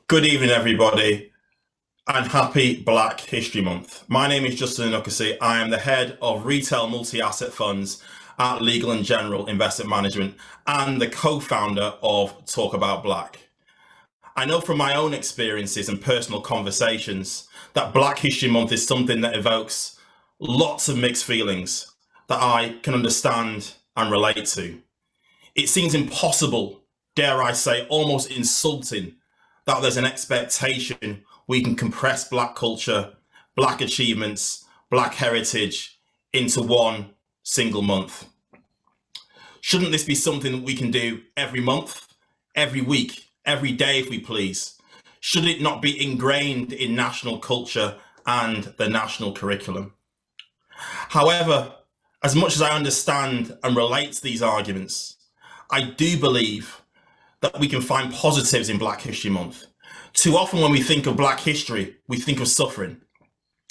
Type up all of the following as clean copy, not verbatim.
Good evening, everybody, and happy Black History Month. My name is Justin Inukasi. I am the head of retail multi-asset funds at Legal & General Investment Management and the co-founder of Talk About Black. I know from my own experiences and personal conversations that Black History Month is something that evokes lots of mixed feelings that I can understand and relate to. It seems impossible, dare I say, almost insulting, that there's an expectation we can compress Black culture, Black achievements, Black heritage into one single month. Shouldn't this be something that we can do every month, every week, every day if we please? Should it not be ingrained in national culture and the national curriculum? However, as much as I understand and relate to these arguments, I do believe that we can find positives in Black History Month. Too often when we think of Black history, we think of suffering,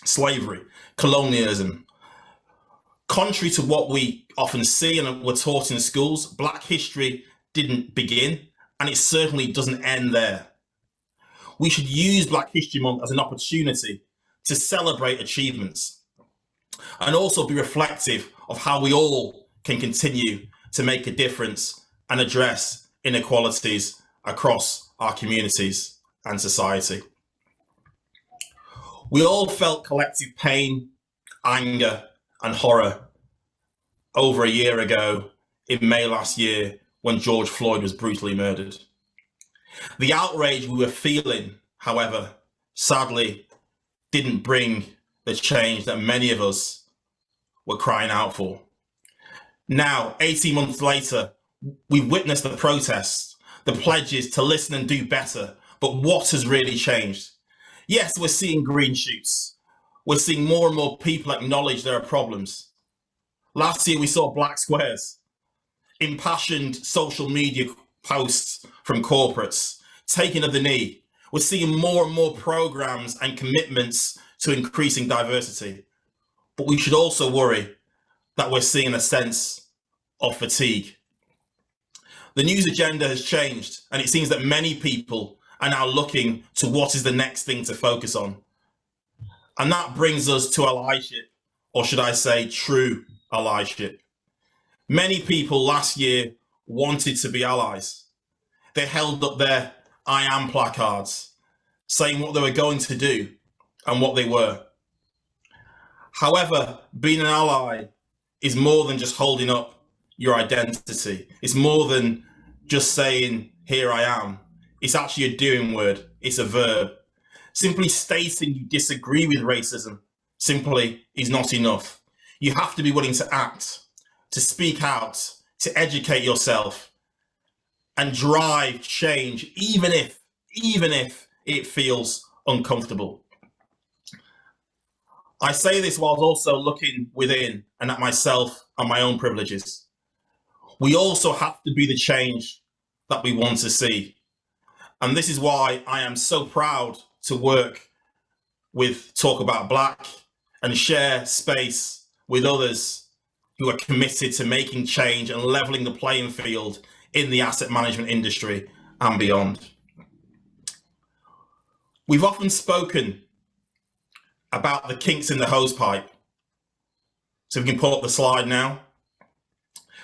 slavery, colonialism. Contrary to what we often see and we're taught in schools, Black history didn't begin, and it certainly doesn't end there. We should use Black History Month as an opportunity to celebrate achievements and also be reflective of how we all can continue to make a difference and address inequalities across our communities and society. We all felt collective pain, anger, and horror over a year ago in May last year when George Floyd was brutally murdered. The outrage we were feeling, however, sadly didn't bring the change that many of us were crying out for. Now, 18 months later, we've witnessed the protests, the pledges to listen and do better, but what has really changed? Yes, we're seeing green shoots. We're seeing more and more people acknowledge there are problems. Last year, we saw black squares, impassioned social media posts from corporates, taking of the knee. We're seeing more and more programs and commitments to increasing diversity. But we should also worry that we're seeing a sense of fatigue. The news agenda has changed, and it seems that many people are now looking to what is the next thing to focus on. And that brings us to allyship, or should I say true allyship. Many people last year wanted to be allies. They held up their I am placards, saying what they were going to do and what they were. However, being an ally is more than just holding up your identity. It's more than just saying, here I am. It's actually a doing word. It's a verb. Simply stating you disagree with racism simply is not enough. You have to be willing to act, to speak out, to educate yourself and drive change, even if it feels uncomfortable. I say this while also looking within and at myself and my own privileges. We also have to be the change that we want to see. And this is why I am so proud to work with Talk About Black and share space with others who are committed to making change and leveling the playing field in the asset management industry and beyond. We've often spoken about the kinks in the hosepipe. So we can pull up the slide now.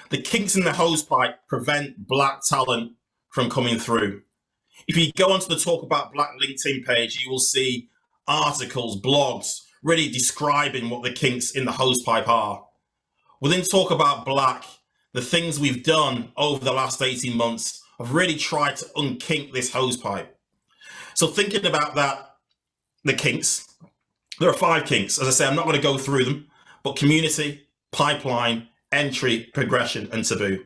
The kinks in the hosepipe prevent Black talent from coming through. If you go onto the Talk About Black LinkedIn page, you will see articles, blogs, really describing what the kinks in the hosepipe are. Within Talk About Black, the things we've done over the last 18 months have really tried to unkink this hosepipe. So thinking about that, the kinks, there are 5 kinks. As I say, I'm not going to go through them, but community, pipeline, entry, progression, and taboo.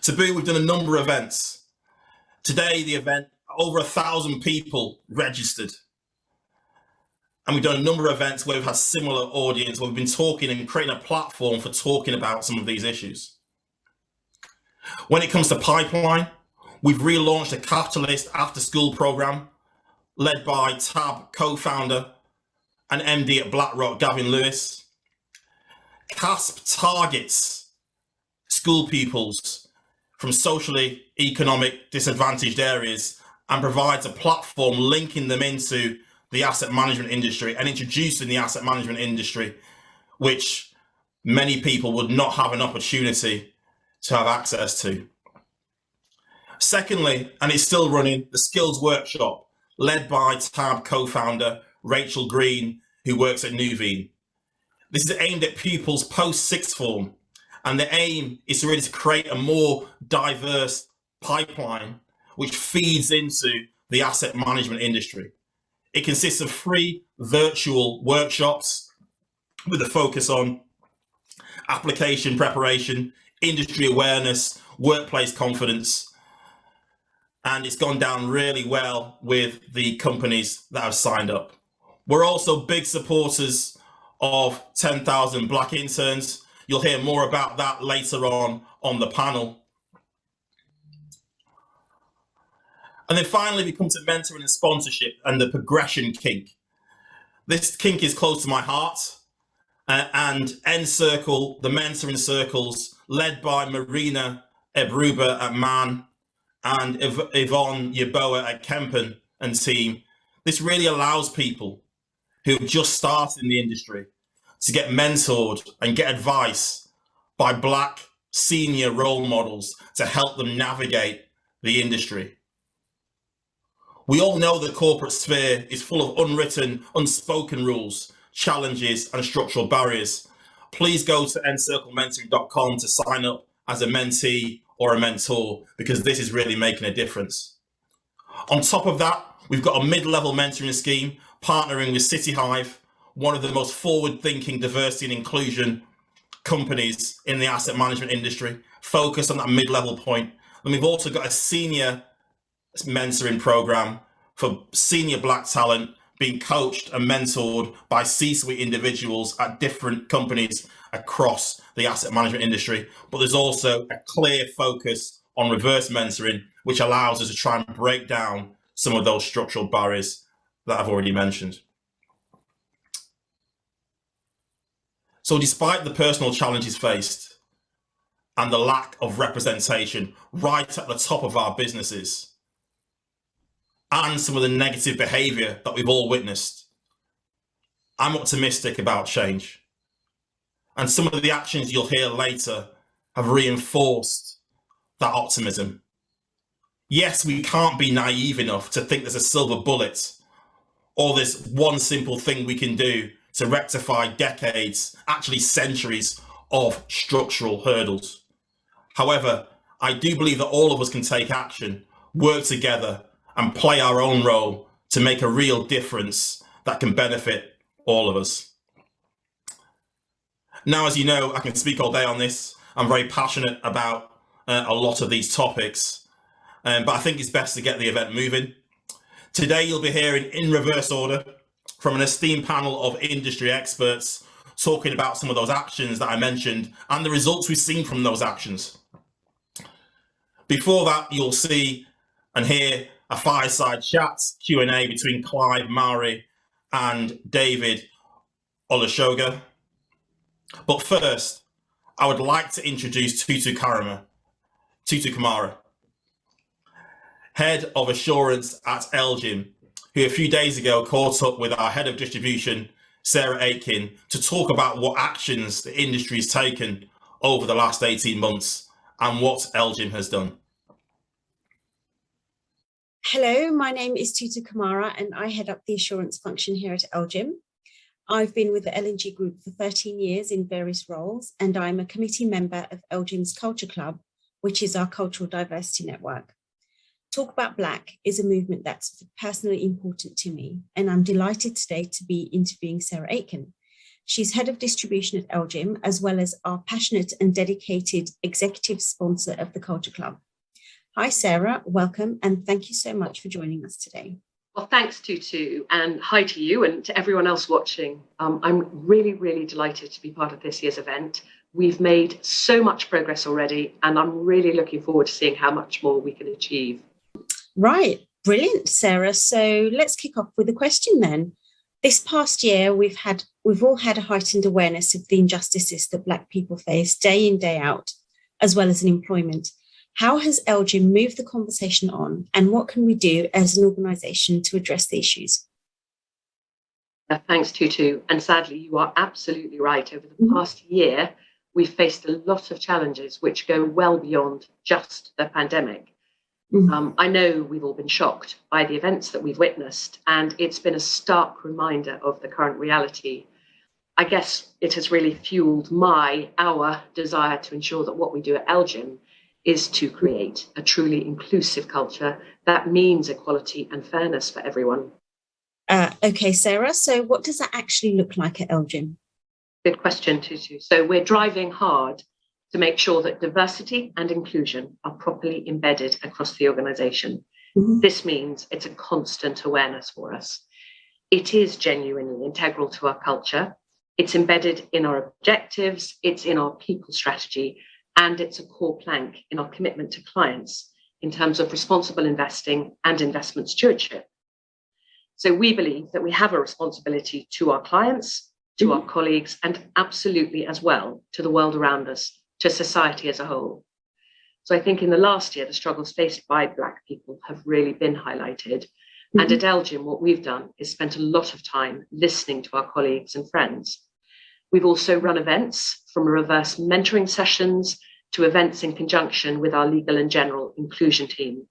Taboo, we've done a number of events. Today, the event, over 1,000 people registered. And we've done a number of events where we've had similar audience, where we've been talking and creating a platform for talking about some of these issues. When it comes to pipeline, we've relaunched a Catalyst after-school program led by TAB co-founder and MD at BlackRock, Gavin Lewis. CASP targets school pupils from socially economic disadvantaged areas and provides a platform linking them into the asset management industry and introducing the asset management industry, which many people would not have an opportunity to have access to. Secondly, and it's still running, the Skills Workshop, led by TAB co-founder Rachel Green, who works at Nuveen. This is aimed at pupils post-sixth form, and the aim is really to create a more diverse pipeline which feeds into the asset management industry. It consists of 3 virtual workshops with a focus on application preparation, industry awareness, workplace confidence, and it's gone down really well with the companies that have signed up. We're also big supporters of 10,000 Black interns. You'll hear more about that later on the panel. And then finally, we come to mentoring and sponsorship and the progression kink. This kink is close to my heart. And N-Circle, the mentoring circles, led by Marina Ebruba at Man and Yvonne Yeboah at Kempen and team. This really allows people who have just started in the industry to get mentored and get advice by Black senior role models to help them navigate the industry. We all know the corporate sphere is full of unwritten, unspoken rules, challenges, and structural barriers. Please go to ncirclementoring.com to sign up as a mentee or a mentor, because this is really making a difference. On top of that, we've got a mid-level mentoring scheme partnering with City Hive, one of the most forward-thinking diversity and inclusion companies in the asset management industry, focused on that mid-level point. And we've also got a senior mentoring program for senior Black talent being coached and mentored by C-suite individuals at different companies across the asset management industry. But there's also a clear focus on reverse mentoring, which allows us to try and break down some of those structural barriers that I've already mentioned. So despite the personal challenges faced and the lack of representation right at the top of our businesses, and some of the negative behavior that we've all witnessed, I'm optimistic about change. And some of the actions you'll hear later have reinforced that optimism. Yes, we can't be naive enough to think there's a silver bullet or there's one simple thing we can do to rectify decades, actually centuries of structural hurdles. However, I do believe that all of us can take action, work together, and play our own role to make a real difference that can benefit all of us. Now, as you know, I can speak all day on this. I'm very passionate about a lot of these topics, but I think it's best to get the event moving. Today, you'll be hearing in reverse order from an esteemed panel of industry experts talking about some of those actions that I mentioned and the results we've seen from those actions. Before that, you'll see and hear a fireside chat Q&A between Clive Myrie and David Olusoga. But first, I would like to introduce Tutu Kamara, Head of Assurance at Elgin, who a few days ago caught up with our Head of Distribution, Sarah Aitken, to talk about what actions the industry has taken over the last 18 months and what Elgin has done. Hello, my name is Tutu Kamara and I head up the assurance function here at Elgin. I've been with the L&G Group for 13 years in various roles, and I'm a committee member of Elgin's Culture Club, which is our cultural diversity network. Talk About Black is a movement that's personally important to me, and I'm delighted today to be interviewing Sarah Aitken. She's head of distribution at Elgin, as well as our passionate and dedicated executive sponsor of the Culture Club. Hi, Sarah, welcome, and thank you so much for joining us today. Well, thanks, Tutu, and hi to you and to everyone else watching. I'm really, really delighted to be part of this year's event. We've made so much progress already, and I'm really looking forward to seeing how much more we can achieve. Right, brilliant, Sarah. So let's kick off with a question then. This past year, we've all had a heightened awareness of the injustices that Black people face day in, day out, as well as in employment. How has Elgin moved the conversation on, and what can we do as an organisation to address the issues? Thanks, Tutu. And sadly, you are absolutely right. Over the past year, we've faced a lot of challenges which go well beyond just the pandemic. I know we've all been shocked by the events that we've witnessed, and it's been a stark reminder of the current reality. I guess it has really fueled our desire to ensure that what we do at Elgin is to create a truly inclusive culture that means equality and fairness for everyone. Okay, Sarah, so what does that actually look like at Elgin? Good question, Tutu. So we're driving hard to make sure that diversity and inclusion are properly embedded across the organisation. This means it's a constant awareness for us. It is genuinely integral to our culture. It's embedded in our objectives, it's in our people strategy, and it's a core plank in our commitment to clients in terms of responsible investing and investment stewardship. So we believe that we have a responsibility to our clients, to our colleagues, and absolutely as well to the world around us, to society as a whole. So I think in the last year, the struggles faced by Black people have really been highlighted. And at Elgin, what we've done is spent a lot of time listening to our colleagues and friends. We've also run events, from reverse mentoring sessions to events in conjunction with our legal and general inclusion team.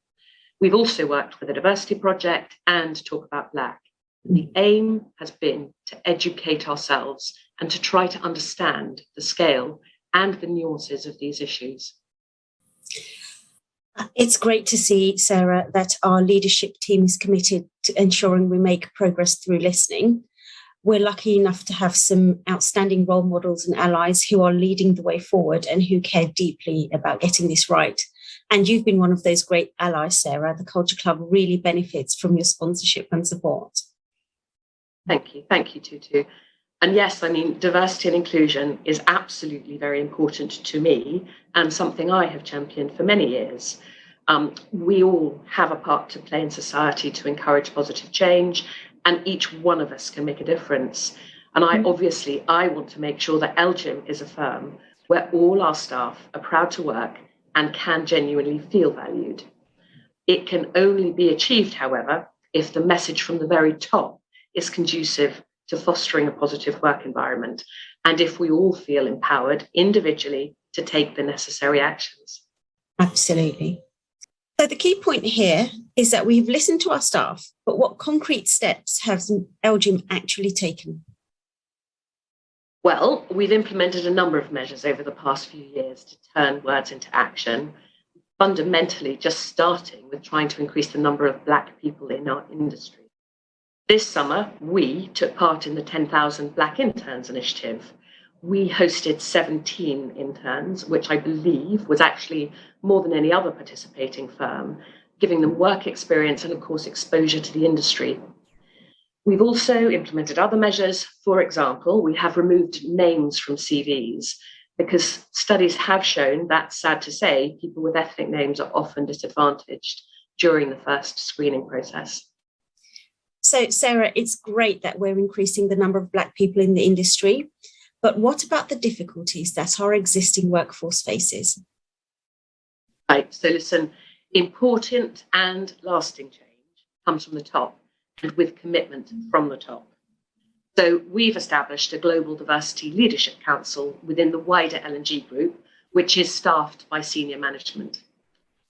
We've also worked with a diversity project and Talk About Black. The aim has been to educate ourselves and to try to understand the scale and the nuances of these issues. It's great to see, Sarah, that our leadership team is committed to ensuring we make progress through listening. We're lucky enough to have some outstanding role models and allies who are leading the way forward and who care deeply about getting this right. And you've been one of those great allies, Sarah. The Culture Club really benefits from your sponsorship and support. Thank you, Tutu. And yes, I mean, diversity and inclusion is absolutely very important to me and something I have championed for many years. We all have a part to play in society to encourage positive change, and each one of us can make a difference. And I want to make sure that Elgin is a firm where all our staff are proud to work and can genuinely feel valued. It can only be achieved, however, if the message from the very top is conducive to fostering a positive work environment, and if we all feel empowered individually to take the necessary actions. Absolutely. So the key point here is that we've listened to our staff, but what concrete steps has Elgin actually taken? Well, we've implemented a number of measures over the past few years to turn words into action, fundamentally just starting with trying to increase the number of Black people in our industry. This summer, we took part in the 10,000 Black Interns initiative. We hosted 17 interns, which I believe was actually more than any other participating firm, giving them work experience and, of course, exposure to the industry. We've also implemented other measures. For example, we have removed names from CVs because studies have shown that, sad to say, people with ethnic names are often disadvantaged during the first screening process. So, Sarah, it's great that we're increasing the number of Black people in the industry, but what about the difficulties that our existing workforce faces? Right, so listen, important and lasting change comes from the top and with commitment from the top. So we've established a Global Diversity Leadership Council within the wider L&G group, which is staffed by senior management.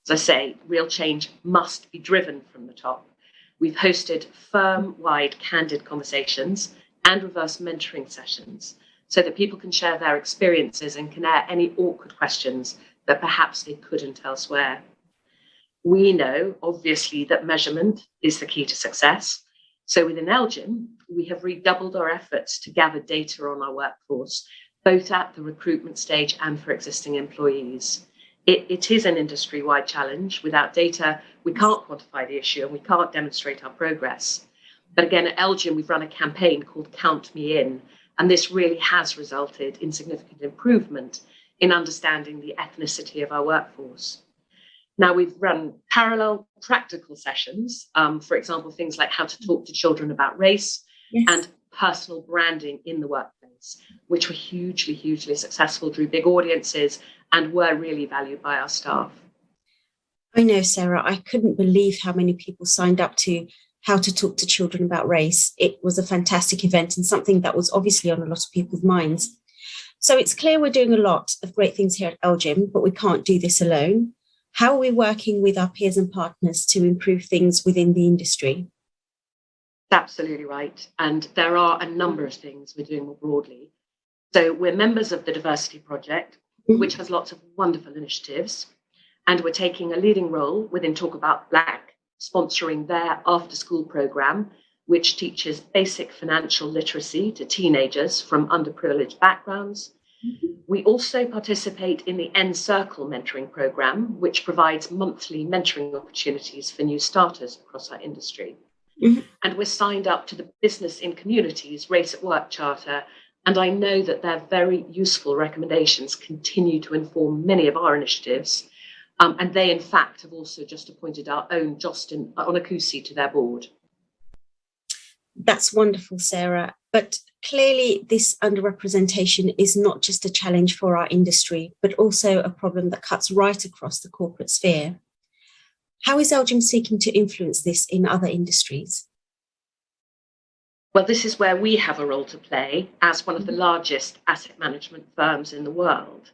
As I say, real change must be driven from the top. We've hosted firm-wide candid conversations and reverse mentoring sessions so that people can share their experiences and can air any awkward questions that perhaps they couldn't elsewhere. We know, obviously, that measurement is the key to success. So within Elgin, we have redoubled our efforts to gather data on our workforce, both at the recruitment stage and for existing employees. It is an industry-wide challenge. Without data, we can't quantify the issue and we can't demonstrate our progress. But again, at Elgin, we've run a campaign called Count Me In, and this really has resulted in significant improvement in understanding the ethnicity of our workforce. Now, we've run parallel practical sessions, for example, things like how to talk to children about race and personal branding in the workplace, which were hugely successful, drew big audiences, and were really valued by our staff. I know, Sarah, I couldn't believe how many people signed up to how to talk to children about race. It was a fantastic event and something that was obviously on a lot of people's minds. So it's clear we're doing a lot of great things here at LGIM, but we can't do this alone. How are we working with our peers and partners to improve things within the industry? Absolutely right. And there are a number of things we're doing more broadly. So we're members of the Diversity Project, which has lots of wonderful initiatives. And we're taking a leading role within Talk About Black, sponsoring their after-school program, which teaches basic financial literacy to teenagers from underprivileged backgrounds. We also participate in the N Circle mentoring program, which provides monthly mentoring opportunities for new starters across our industry. And we're signed up to the Business in Communities Race at Work Charter, and I know that their very useful recommendations continue to inform many of our initiatives. And they, in fact, have also just appointed our own Justin Onakusi to their board. That's wonderful, Sarah. But clearly, this underrepresentation is not just a challenge for our industry, but also a problem that cuts right across the corporate sphere. How is LGIM seeking to influence this in other industries? Well, this is where we have a role to play as one of the largest asset management firms in the world.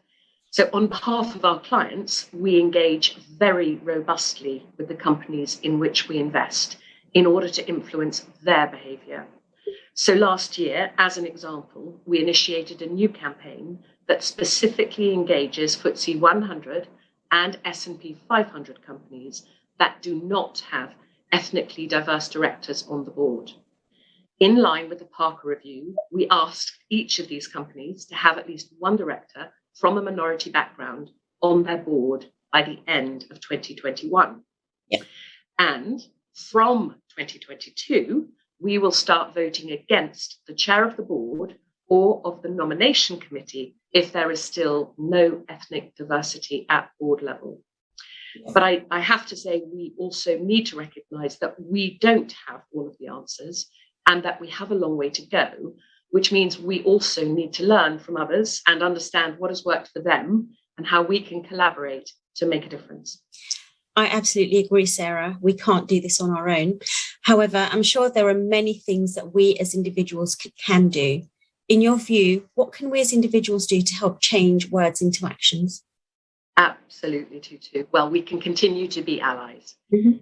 So on behalf of our clients, we engage very robustly with the companies in which we invest in order to influence their behaviour. So last year, as an example, we initiated a new campaign that specifically engages FTSE 100 and S&P 500 companies that do not have ethnically diverse directors on the board. In line with the Parker Review, we asked each of these companies to have at least one director from a minority background on their board by the end of 2021. Yeah. And from 2022, we will start voting against the chair of the board or of the nomination committee if there is still no ethnic diversity at board level. Yeah. But I have to say, we also need to recognise that we don't have all of the answers and that we have a long way to go, which means we also need to learn from others and understand what has worked for them and how we can collaborate to make a difference. I absolutely agree, Sarah. We can't do this on our own. However, I'm sure there are many things that we as individuals can do. In your view, what can we as individuals do to help change words into actions? Absolutely, Tutu. Well, we can continue to be allies.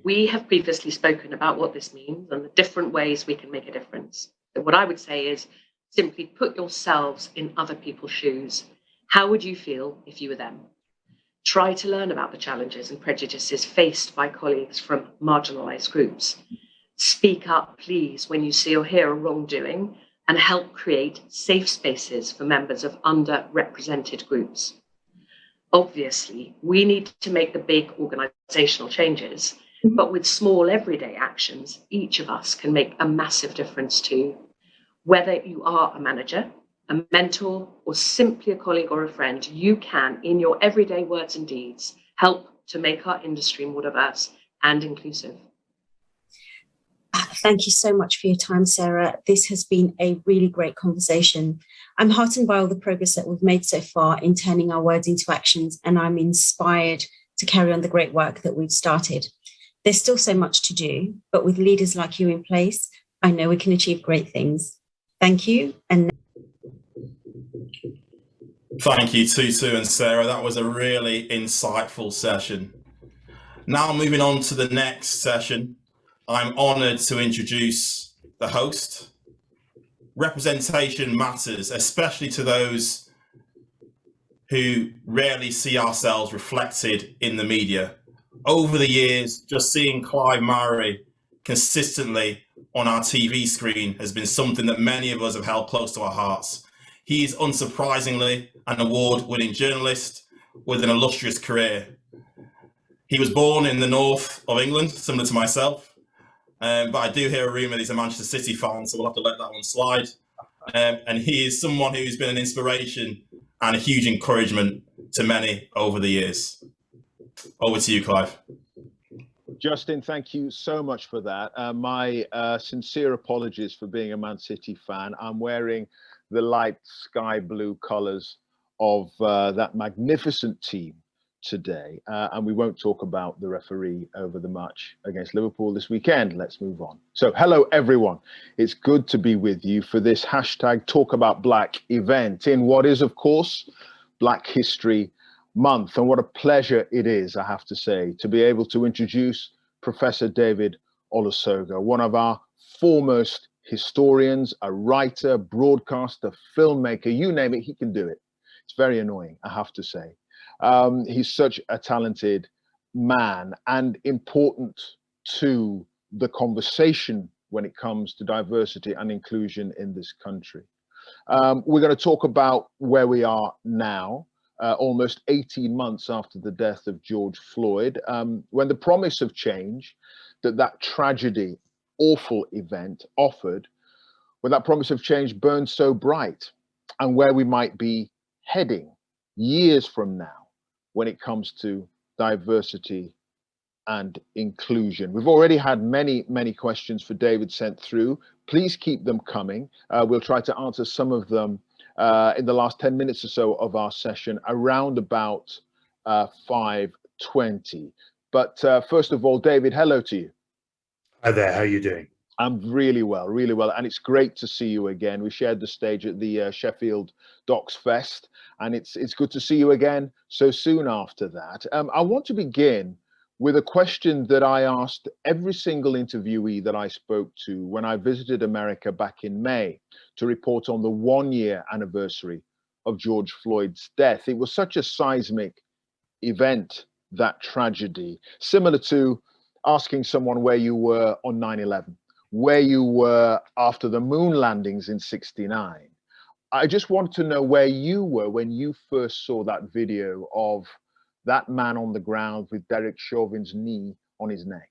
We have previously spoken about what this means and the different ways we can make a difference. So what I would say is simply put yourselves in other people's shoes. How would you feel if you were them? Try to learn about the challenges and prejudices faced by colleagues from marginalised groups. Speak up, please, when you see or hear a wrongdoing, and help create safe spaces for members of underrepresented groups. Obviously, we need to make the big organisational changes, but with small everyday actions, each of us can make a massive difference too. Whether you are a manager, a mentor, or simply a colleague or a friend, you can, in your everyday words and deeds, help to make our industry more diverse and inclusive. Thank you so much for your time, Sarah. This has been a really great conversation. I'm heartened by all the progress that we've made so far in turning our words into actions, and I'm inspired to carry on the great work that we've started. There's still so much to do, but with leaders like you in place, I know we can achieve great things. Thank you. And thank you, Tutu and Sarah. That was a really insightful session. Now moving on to the next session, I'm honoured to introduce the host. Representation matters, especially to those who rarely see ourselves reflected in the media. Over the years, just seeing Clive Myrie consistently on our TV screen has been something that many of us have held close to our hearts. He is unsurprisingly an award-winning journalist with an illustrious career. He was born in the north of England, similar to myself, but I do hear a rumour he's a Manchester City fan, so we'll have to let that one slide. And he is someone who's been an inspiration and a huge encouragement to many over the years. Over to you, Clive. Justin, thank you so much for that. My sincere apologies for being a Man City fan. I'm wearing the light sky blue colours of that magnificent team today, and we won't talk about the referee over the match against Liverpool this weekend. Let's move on. So hello everyone, it's good to be with you for this hashtag Talk About Black event in what is of course Black History Month, and what a pleasure it is, I have to say, to be able to introduce Professor David Olusoga, one of our foremost historians, a writer, broadcaster, filmmaker, you name it, he can do it. It's very annoying, I have to say. He's such a talented man and important to the conversation when it comes to diversity and inclusion in this country. We're going to talk about where we are now, almost 18 months after the death of George Floyd, when the promise of change that tragedy, awful event offered, when that promise of change burned so bright, and where we might be heading years from now when it comes to diversity and inclusion. We've already had many questions for David sent through. Please keep them coming. We'll try to answer some of them in the last 10 minutes or so of our session, around about 5:20. But first of all, David, hello to you. Hi there, how are you doing? I'm really well, and it's great to see you again. We shared the stage at the Sheffield Docs Fest, and it's good to see you again so soon after that. I want to begin with a question that I asked every single interviewee that I spoke to when I visited America back in May to report on the 1-year anniversary of George Floyd's death. It was such a seismic event, that tragedy, similar to asking someone where you were on 9/11. Where you were after the moon landings in '69. I just want to know where you were when you first saw that video of that man on the ground with Derek Chauvin's knee on his neck.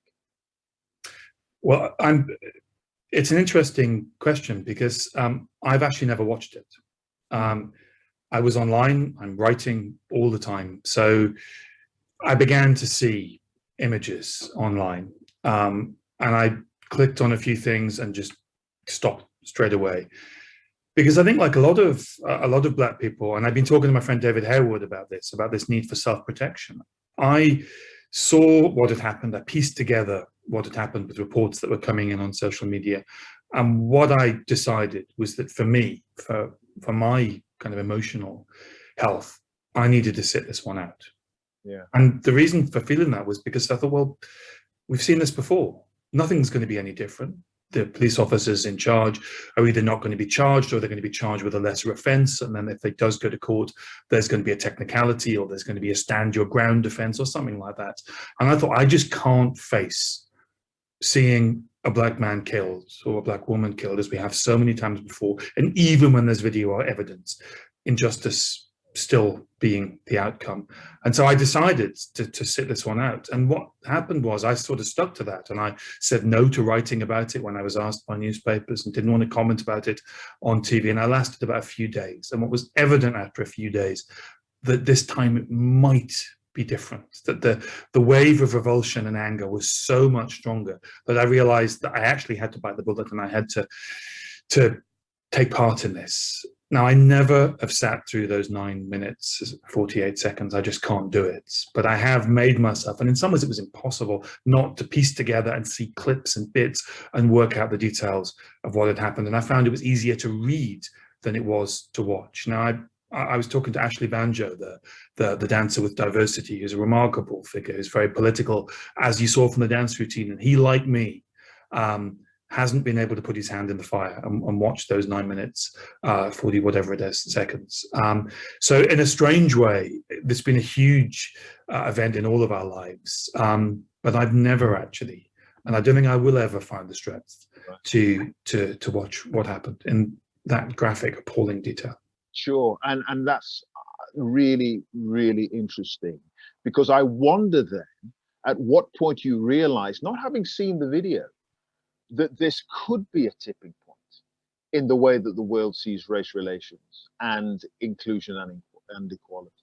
Well, it's an interesting question because I've actually never watched it. I was online, I'm writing all the time. So I began to see images online, and I clicked on a few things and just stopped straight away, because I think, like a lot of Black people, and I've been talking to my friend David Harewood about this need for self-protection. I saw what had happened. I pieced together what had happened with reports that were coming in on social media, and what I decided was that for me, for my kind of emotional health, I needed to sit this one out. Yeah. And the reason for feeling that was because I thought, well, we've seen this before. Nothing's going to be any different. The police officers in charge are either not going to be charged, or they're going to be charged with a lesser offense. And then if it does go to court, there's going to be a technicality, or there's going to be a stand your ground defense or something like that. And I thought, I just can't face seeing a Black man killed or a Black woman killed, as we have so many times before. And even when there's video or evidence, injustice still being the outcome. And so I decided to sit this one out. And what happened was I sort of stuck to that, and I said no to writing about it when I was asked by newspapers, and didn't want to comment about it on TV. And I lasted about a few days. And what was evident after a few days, that this time it might be different, that the wave of revulsion and anger was so much stronger that I realized that I actually had to bite the bullet, and I had to take part in this. Now, I never have sat through those 9 minutes, 48 seconds. I just can't do it. But I have made myself, and in some ways it was impossible not to piece together and see clips and bits and work out the details of what had happened. And I found it was easier to read than it was to watch. Now, I was talking to Ashley Banjo, the dancer with diversity, who's a remarkable figure, who's very political, as you saw from the dance routine. And he, like me, hasn't been able to put his hand in the fire and watch those 9 minutes, 40 whatever it is seconds. So in a strange way, there's been a huge event in all of our lives, but I've never actually, and I don't think I will ever find the strength to watch what happened in that graphic, appalling detail. Sure, and that's really interesting, because I wonder then at what point you realize, not having seen the video, that this could be a tipping point in the way that the world sees race relations and inclusion and equality.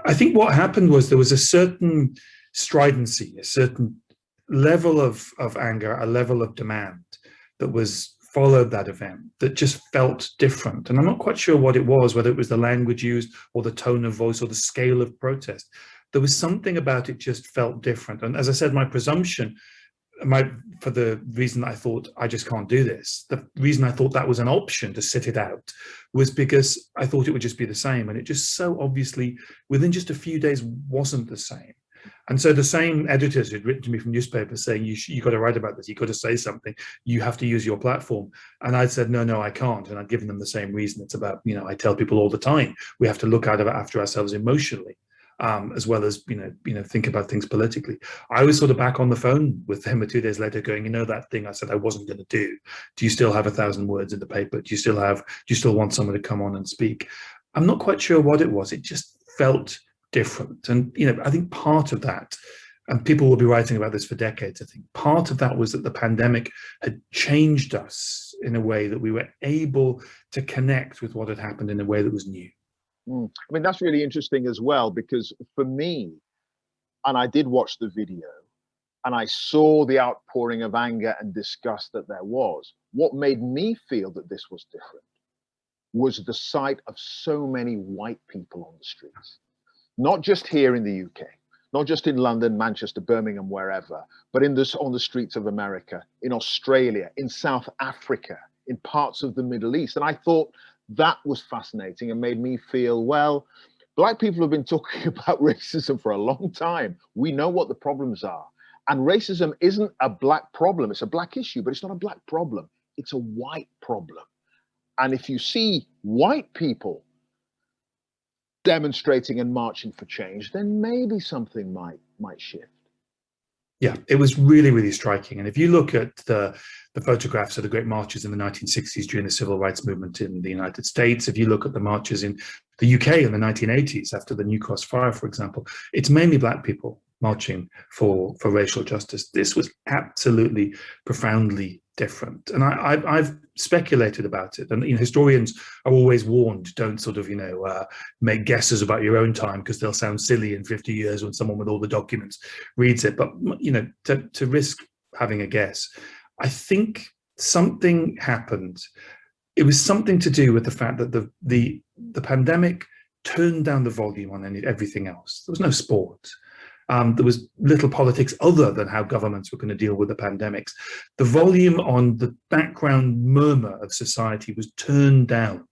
I think what happened was there was a certain stridency, a certain level of anger, a level of demand that was followed that event that just felt different. And I'm not quite sure what it was, whether it was the language used or the tone of voice or the scale of protest. There was something about it just felt different. And as I said, my presumption, for the reason that I thought I just can't do this, the reason I thought that was an option to sit it out was because I thought it would just be the same. And it just so obviously, within just a few days, wasn't the same. And so the same editors who'd written to me from newspapers saying, you got to write about this, you got to say something, you have to use your platform. And I said, no, I can't. And I'd given them the same reason. It's about, I tell people all the time, we have to look after ourselves emotionally. As well as think about things politically. I was sort of back on the phone with them 2 days later going, that thing I said I wasn't going to do you still have 1,000 words in the paper? Do you still want someone to come on and speak? I'm not quite sure what it was. It just felt different. And I think part of that, and people will be writing about this for decades, I think part of that was that the pandemic had changed us in a way that we were able to connect with what had happened in a way that was new. I mean, that's really interesting as well, because for me, and I did watch the video, and I saw the outpouring of anger and disgust that there was. What made me feel that this was different was the sight of so many white people on the streets, not just here in the UK, not just in London, Manchester, Birmingham, wherever, but on the streets of America, in Australia, in South Africa, in parts of the Middle East. And I thought, that was fascinating and made me feel, well, Black people have been talking about racism for a long time. We know what the problems are. And racism isn't a Black problem. It's a Black issue, but it's not a Black problem. It's a white problem. And if you see white people demonstrating and marching for change, then maybe something might shift. Yeah, it was really, really striking. And if you look at the photographs of the great marches in the 1960s during the civil rights movement in the United States, if you look at the marches in the UK in the 1980s after the New Cross fire, for example, it's mainly Black people marching for racial justice. This was absolutely profoundly different. And I've speculated about it. And historians are always warned, don't sort of, make guesses about your own time because they'll sound silly in 50 years when someone with all the documents reads it. But, to risk having a guess, I think something happened. It was something to do with the fact that the pandemic turned down the volume on everything else. There was no sport. There was little politics other than how governments were going to deal with the pandemics. The volume on the background murmur of society was turned down.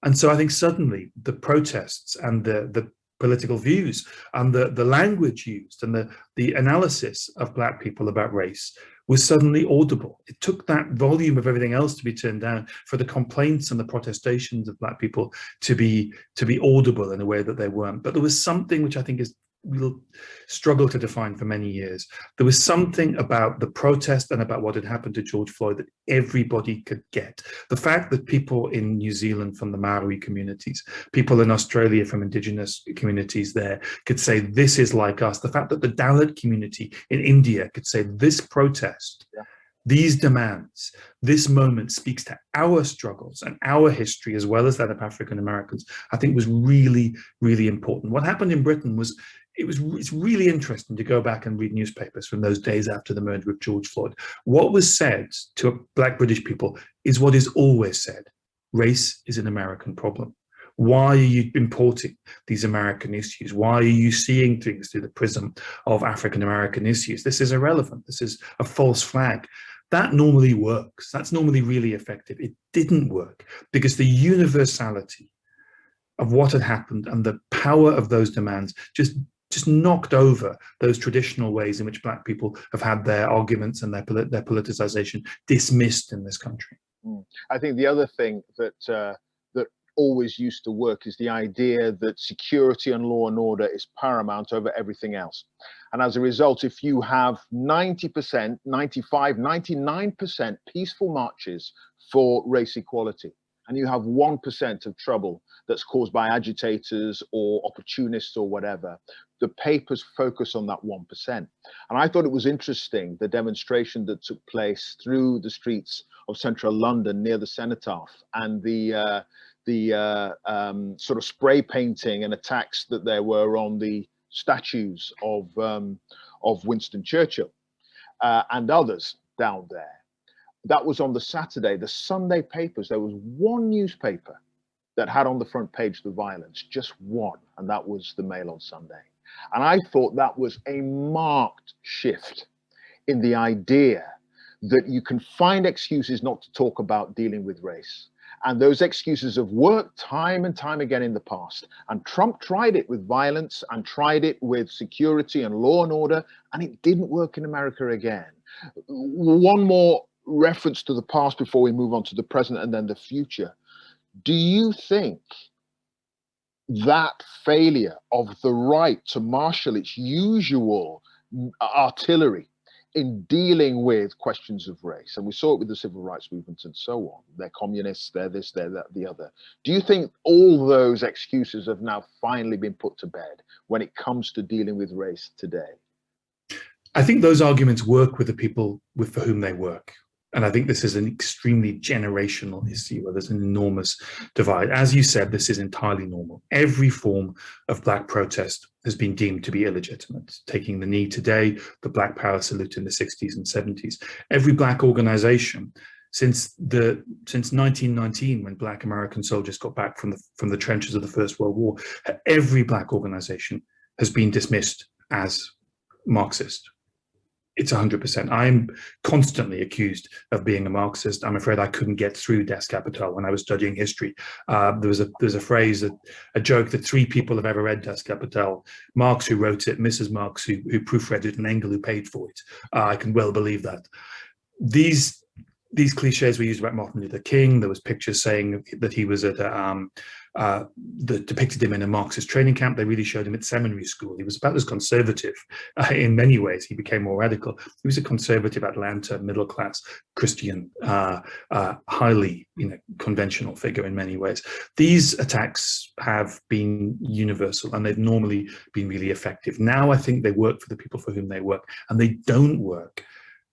And so I think suddenly the protests and the political views and the language used and the analysis of Black people about race was suddenly audible. It took that volume of everything else to be turned down for the complaints and the protestations of Black people to be audible in a way that they weren't. But there was something which I think we'll struggle to define for many years. There was something about the protest and about what had happened to George Floyd that everybody could get. The fact that people in New Zealand from the Maori communities, people in Australia from indigenous communities there could say, this is like us. The fact that the Dalit community in India could say, this protest, these demands, this moment speaks to our struggles and our history as well as that of African Americans, I think was really, really important. What happened in Britain was, it's really interesting to go back and read newspapers from those days after the murder of George Floyd. What was said to Black British people is what is always said. Race is an American problem. Why are you importing these American issues? Why are you seeing things through the prism of African American issues? This is irrelevant. This is a false flag. That normally works. That's normally really effective. It didn't work because the universality of what had happened and the power of those demands just knocked over those traditional ways in which Black people have had their arguments and their politicization dismissed in this country. I think the other thing that always used to work is the idea that security and law and order is paramount over everything else. And as a result, if you have 90%, 95, 99% peaceful marches for race equality, and you have 1% of trouble that's caused by agitators or opportunists or whatever, the papers focus on that 1%. And I thought it was interesting, the demonstration that took place through the streets of central London near the Cenotaph and the sort of spray painting and attacks that there were on the statues of Winston Churchill and others down there. that was on the Saturday. The Sunday papers, there was one newspaper that had on the front page the violence, just one, and that was the Mail on Sunday. And I thought that was a marked shift in the idea that you can find excuses not to talk about dealing with race. And those excuses have worked time and time again in the past. And Trump tried it with violence and tried it with security and law and order, and it didn't work in America again. One more reference to the past before we move on to the present and then the future. Do you think that failure of the right to marshal its usual artillery in dealing with questions of race, and we saw it with the civil rights movement and so on, they're communists, they're this, they're that, the other. Do you think all those excuses have now finally been put to bed when it comes to dealing with race today? I think those arguments work with the people for whom they work. And I think this is an extremely generational issue where there's an enormous divide. As you said, this is entirely normal. Every form of Black protest has been deemed to be illegitimate. Taking the knee today, the Black Power salute in the 60s and 70s. Every Black organization since 1919, when Black American soldiers got back from the trenches of the First World War, every Black organization has been dismissed as Marxist. It's 100%. I'm constantly accused of being a Marxist. I'm afraid I couldn't get through Des Capital when I was studying history. There's a phrase, a joke that 3 people have ever read Des Capital: Marx, who wrote it, Mrs. Marx, who proofread it, and Engel, who paid for it. I can well believe that. These cliches were used about Martin Luther King. There was pictures saying that he was at that depicted him in a Marxist training camp. They really showed him at seminary school. He was about as conservative in many ways. He became more radical. He was a conservative Atlanta, middle class, Christian, highly conventional figure in many ways. These attacks have been universal, and they've normally been really effective. Now I think they work for the people for whom they work, and they don't work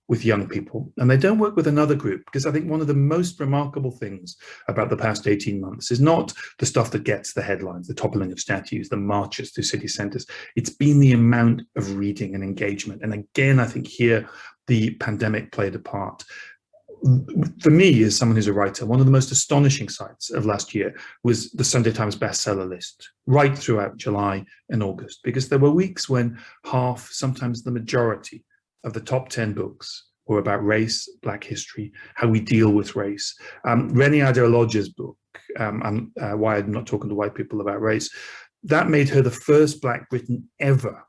with young people, and they don't work with another group, because I think one of the most remarkable things about the past 18 months is not the stuff that gets the headlines, the toppling of statues, the marches through city centers. It's been the amount of reading and engagement. And again, I think here the pandemic played a part. For me, as someone who's a writer, one of the most astonishing sights of last year was the Sunday Times bestseller list right throughout July and August, because there were weeks when half, sometimes the majority of the top 10 books were about race, Black history, how we deal with race. Reni Adeolaja's book, Why I'm Not Talking to White People About Race, that made her the first Black Briton ever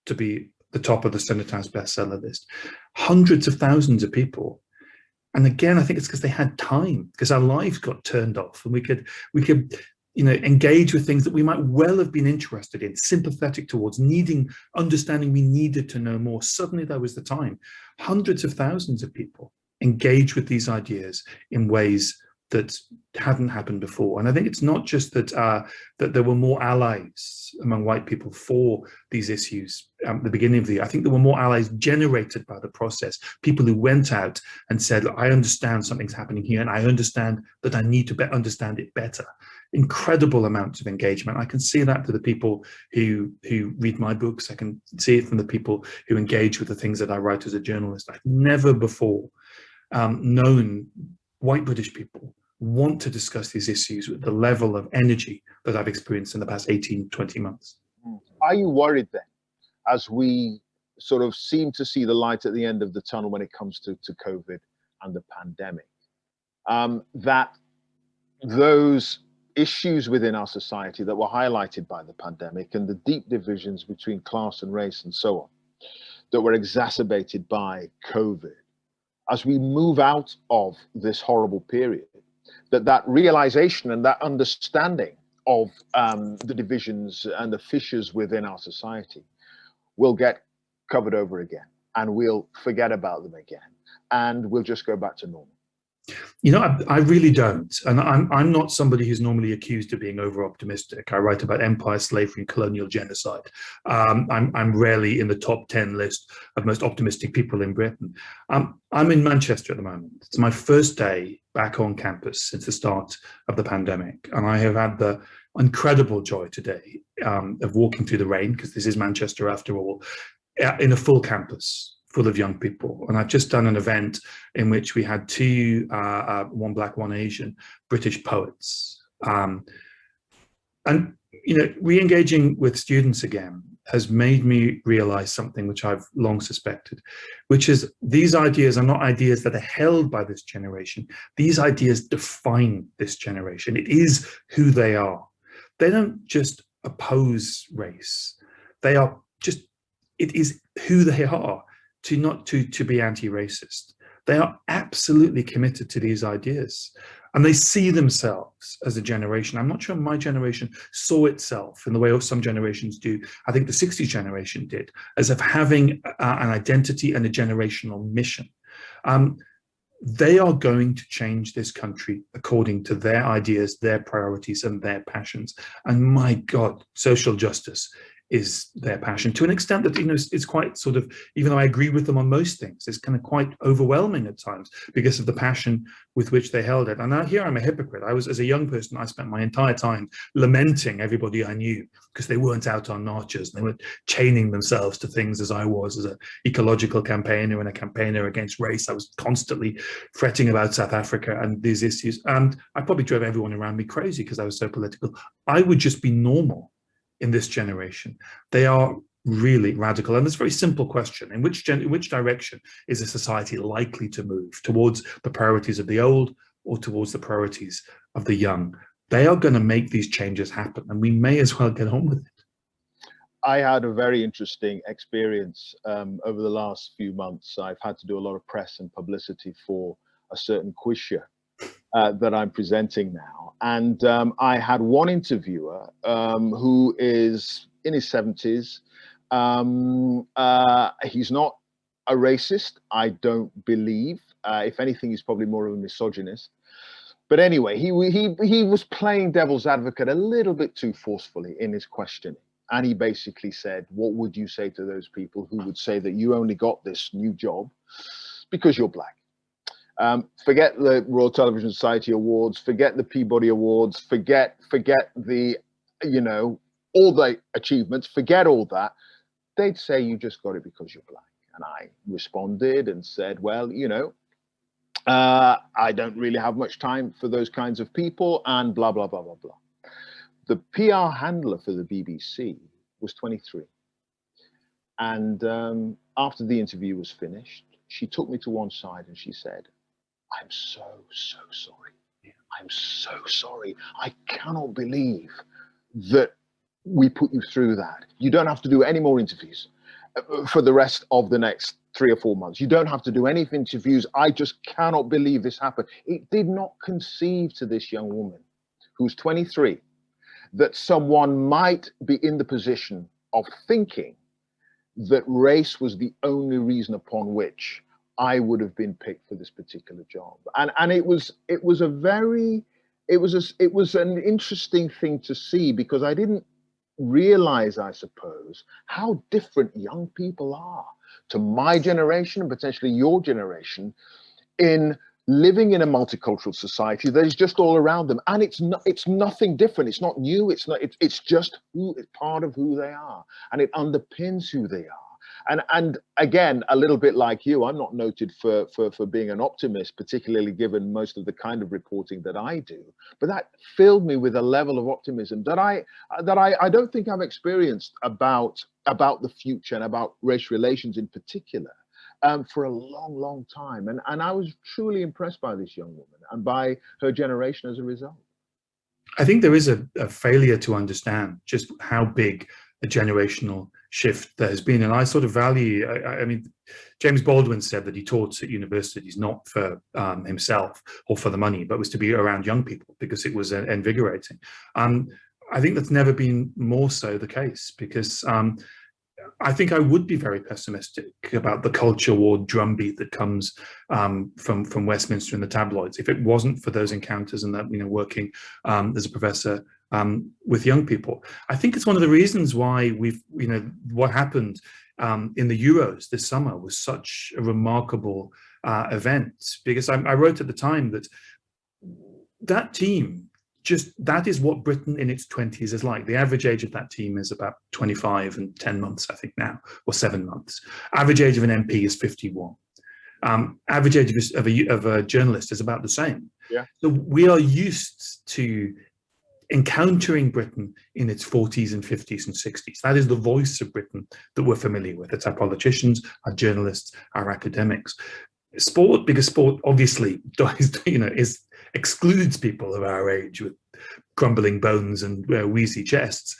to be the top of the Sunday Times bestseller list. Hundreds of thousands of people. And again, I think it's because they had time, because our lives got turned off, and we could engage with things that we might well have been interested in, sympathetic towards, understanding we needed to know more. Suddenly there was the time. Hundreds of thousands of people engage with these ideas in ways that hadn't happened before. And I think it's not just that that there were more allies among white people for these issues at the beginning of the year. I think there were more allies generated by the process. People who went out and said, I understand something's happening here, and I understand that I need to understand it better. Incredible amounts of engagement. I can see that to the people who read my books. I can see it from the people who engage with the things that I write as a journalist. I've never before known white British people want to discuss these issues with the level of energy that I've experienced in the past 18, 20 months. Are you worried then, as we sort of seem to see the light at the end of the tunnel when it comes to COVID and the pandemic, that those issues within our society that were highlighted by the pandemic and the deep divisions between class and race and so on, that were exacerbated by COVID, as we move out of this horrible period, that realization and that understanding of the divisions and the fissures within our society will get covered over again, and we'll forget about them again, and we'll just go back to normal? I really don't. And I'm not somebody who's normally accused of being over-optimistic. I write about empire, slavery, and colonial genocide. I'm rarely in the top 10 list of most optimistic people in Britain. I'm in Manchester at the moment. It's my first day back on campus since the start of the pandemic. And I have had the incredible joy today of walking through the rain, because this is Manchester after all, in a full campus full of young people. And I've just done an event in which we had two, one Black, one Asian, British poets. And, you know, re-engaging with students again has made me realize something which I've long suspected, which is these ideas are not ideas that are held by this generation. These ideas define this generation. It is who they are. They don't just oppose race. They are just, it is who they are to be anti-racist. They are absolutely committed to these ideas. And they see themselves as a generation. I'm not sure my generation saw itself in the way some generations do. I think the 60s generation did, as of having an identity and a generational mission. They are going to change this country according to their ideas, their priorities, and their passions. And my God, social justice is their passion, to an extent that, you know, it's quite sort of, even though I agree with them on most things, it's kind of quite overwhelming at times because of the passion with which they held it. And now here I'm a hypocrite. As a young person, I spent my entire time lamenting everybody I knew because they weren't out on marches and they weren't chaining themselves to things as I was as an ecological campaigner and a campaigner against race. I was constantly fretting about South Africa and these issues. And I probably drove everyone around me crazy because I was so political. I would just be normal in this generation. They are really radical. And there's a very simple question. In which direction is a society likely to move? Towards the priorities of the old or towards the priorities of the young? They are going to make these changes happen, and we may as well get on with it. I had a very interesting experience over the last few months. I've had to do a lot of press and publicity for a certain quiz show that I'm presenting now. And I had one interviewer who is in his 70s. He's not a racist, I don't believe. If anything, he's probably more of a misogynist. But anyway, he was playing devil's advocate a little bit too forcefully in his questioning. And he basically said, what would you say to those people who would say that you only got this new job because you're Black? Forget the Royal Television Society Awards, forget the Peabody Awards, forget the, you know, all the achievements, forget all that. They'd say you just got it because you're Black. And I responded and said, well, you know, I don't really have much time for those kinds of people and blah, blah, blah, blah, blah. The PR handler for the BBC was 23. And after the interview was finished, she took me to one side and she said, I'm so sorry. I'm so sorry. I cannot believe that we put you through that. You don't have to do any more interviews for the rest of the next 3 or 4 months. You don't have to do any interviews. I just cannot believe this happened. It did not conceive to this young woman who's 23 that someone might be in the position of thinking that race was the only reason upon which I would have been picked for this particular job. And it was an interesting thing to see, because I didn't realize, I suppose, how different young people are to my generation and potentially your generation in living in a multicultural society that is just all around them. And it's nothing different. It's not new. It's just part of who they are, and it underpins who they are. And again, a little bit like you, I'm not noted for being an optimist, particularly given most of the kind of reporting that I do. But that filled me with a level of optimism that I don't think I've experienced about the future and about race relations in particular for a long, long time. And I was truly impressed by this young woman and by her generation as a result. I think there is a failure to understand just how big a generational shift there has been. And I sort of value, I mean, James Baldwin said that he taught at universities not for himself or for the money, but was to be around young people because it was invigorating. I think that's never been more so the case, because I think I would be very pessimistic about the culture war drumbeat that comes from Westminster and the tabloids if it wasn't for those encounters and that, you know, working as a professor with young people. I think it's one of the reasons why what happened in the Euros this summer was such a remarkable event, because I wrote at the time that team that is what Britain in its 20s is like. The average age of that team is about 25 and 10 months, I think now, or 7 months. Average age of an MP is 51. Average age of a journalist is about the same. Yeah. So we are used to encountering Britain in its 40s and 50s and 60s. That is the voice of Britain that we're familiar with. It's our politicians, our journalists, our academics. Sport, because sport obviously excludes people of our age with crumbling bones and wheezy chests.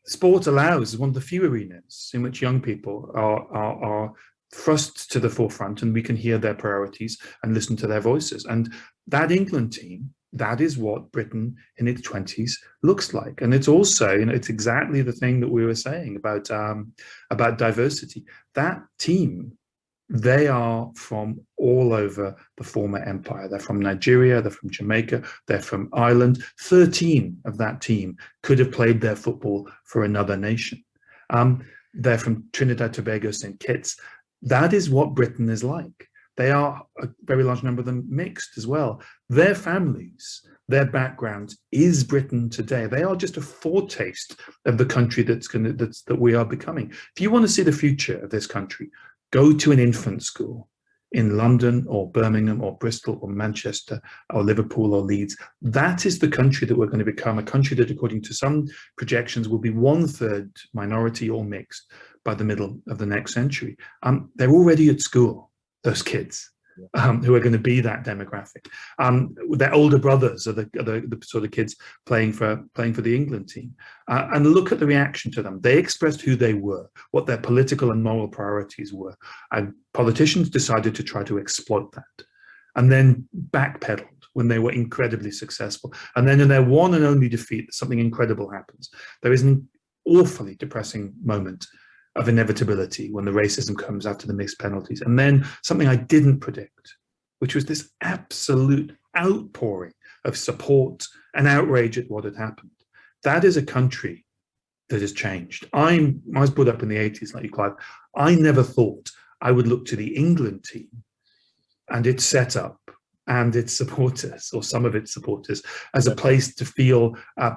Sport allows one of the few arenas in which young people are thrust to the forefront, and we can hear their priorities and listen to their voices. And that England team, that is what Britain in its 20s looks like. And it's also, it's exactly the thing that we were saying about diversity. That team, they are from all over the former empire. They're from Nigeria, they're from Jamaica, they're from Ireland. 13 of that team could have played their football for another nation. They're from Trinidad, Tobago, St. Kitts. That is what Britain is like. They are, a very large number of them, mixed as well. Their families, their backgrounds is Britain today. They are just a foretaste of the country that we are becoming. If you want to see the future of this country, go to an infant school in London or Birmingham or Bristol or Manchester or Liverpool or Leeds. That is the country that we're going to become, a country that, according to some projections, will be 1/3 minority or mixed by the middle of the next century. They're already at school, those kids. Who are going to be that demographic. Their older brothers are the sort of kids playing for the England team. And look at the reaction to them. They expressed who they were, what their political and moral priorities were. And politicians decided to try to exploit that, and then backpedaled when they were incredibly successful. And then in their one and only defeat, something incredible happens. There is an awfully depressing moment of inevitability when the racism comes after the missed penalties. And then something I didn't predict, which was this absolute outpouring of support and outrage at what had happened. That is a country that has changed. I was brought up in the 80s, like you, Clive. I never thought I would look to the England team and its setup and its supporters, or some of its supporters, as a place to feel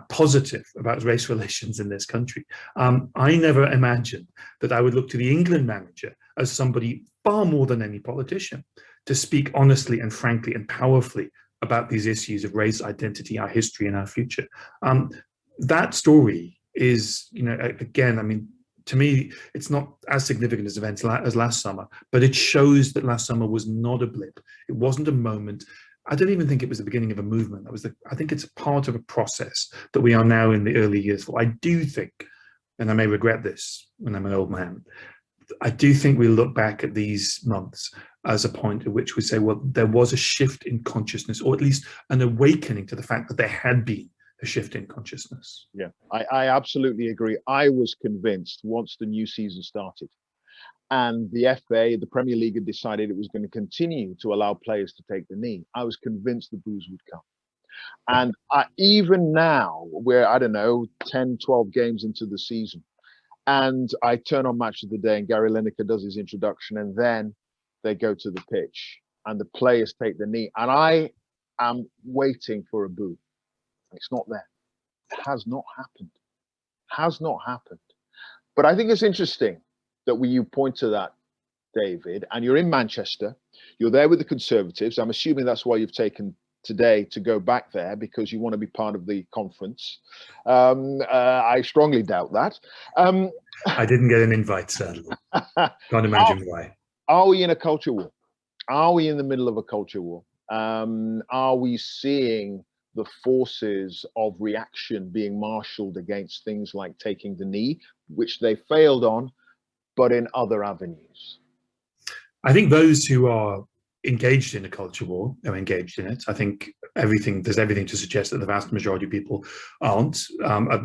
positive about race relations in this country. I never imagined that I would look to the England manager as somebody far more than any politician to speak honestly and frankly and powerfully about these issues of race, identity, our history, and our future. That story is, again, I mean, to me, it's not as significant as events as last summer, but it shows that last summer was not a blip. It wasn't a moment. I don't even think it was the beginning of a movement. I think it's part of a process that we are now in the early years for. I do think, and I may regret this when I'm an old man, I do think we look back at these months as a point at which we say, well, there was a shift in consciousness, or at least an awakening to the fact that there had been a shift in consciousness. Yeah, I absolutely agree. I was convinced once the new season started and the FA, the Premier League, had decided it was going to continue to allow players to take the knee, I was convinced the boos would come. And even now, we're, 10, 12 games into the season, and I turn on Match of the Day and Gary Lineker does his introduction, and then they go to the pitch and the players take the knee, and I am waiting for a boo. It's not there. It has not happened. Has not happened. But I think it's interesting that when you point to that, David, and you're in Manchester, you're there with the Conservatives. I'm assuming that's why you've taken today to go back there, because you want to be part of the conference. I strongly doubt that. I didn't get an invite, sadly. Can't imagine why. Are we in a culture war? Are we in the middle of a culture war? Are we seeing the forces of reaction being marshaled against things like taking the knee, which they failed on, but in other avenues? I think those who are engaged in a culture war are engaged in it. I think there's everything to suggest that the vast majority of people aren't.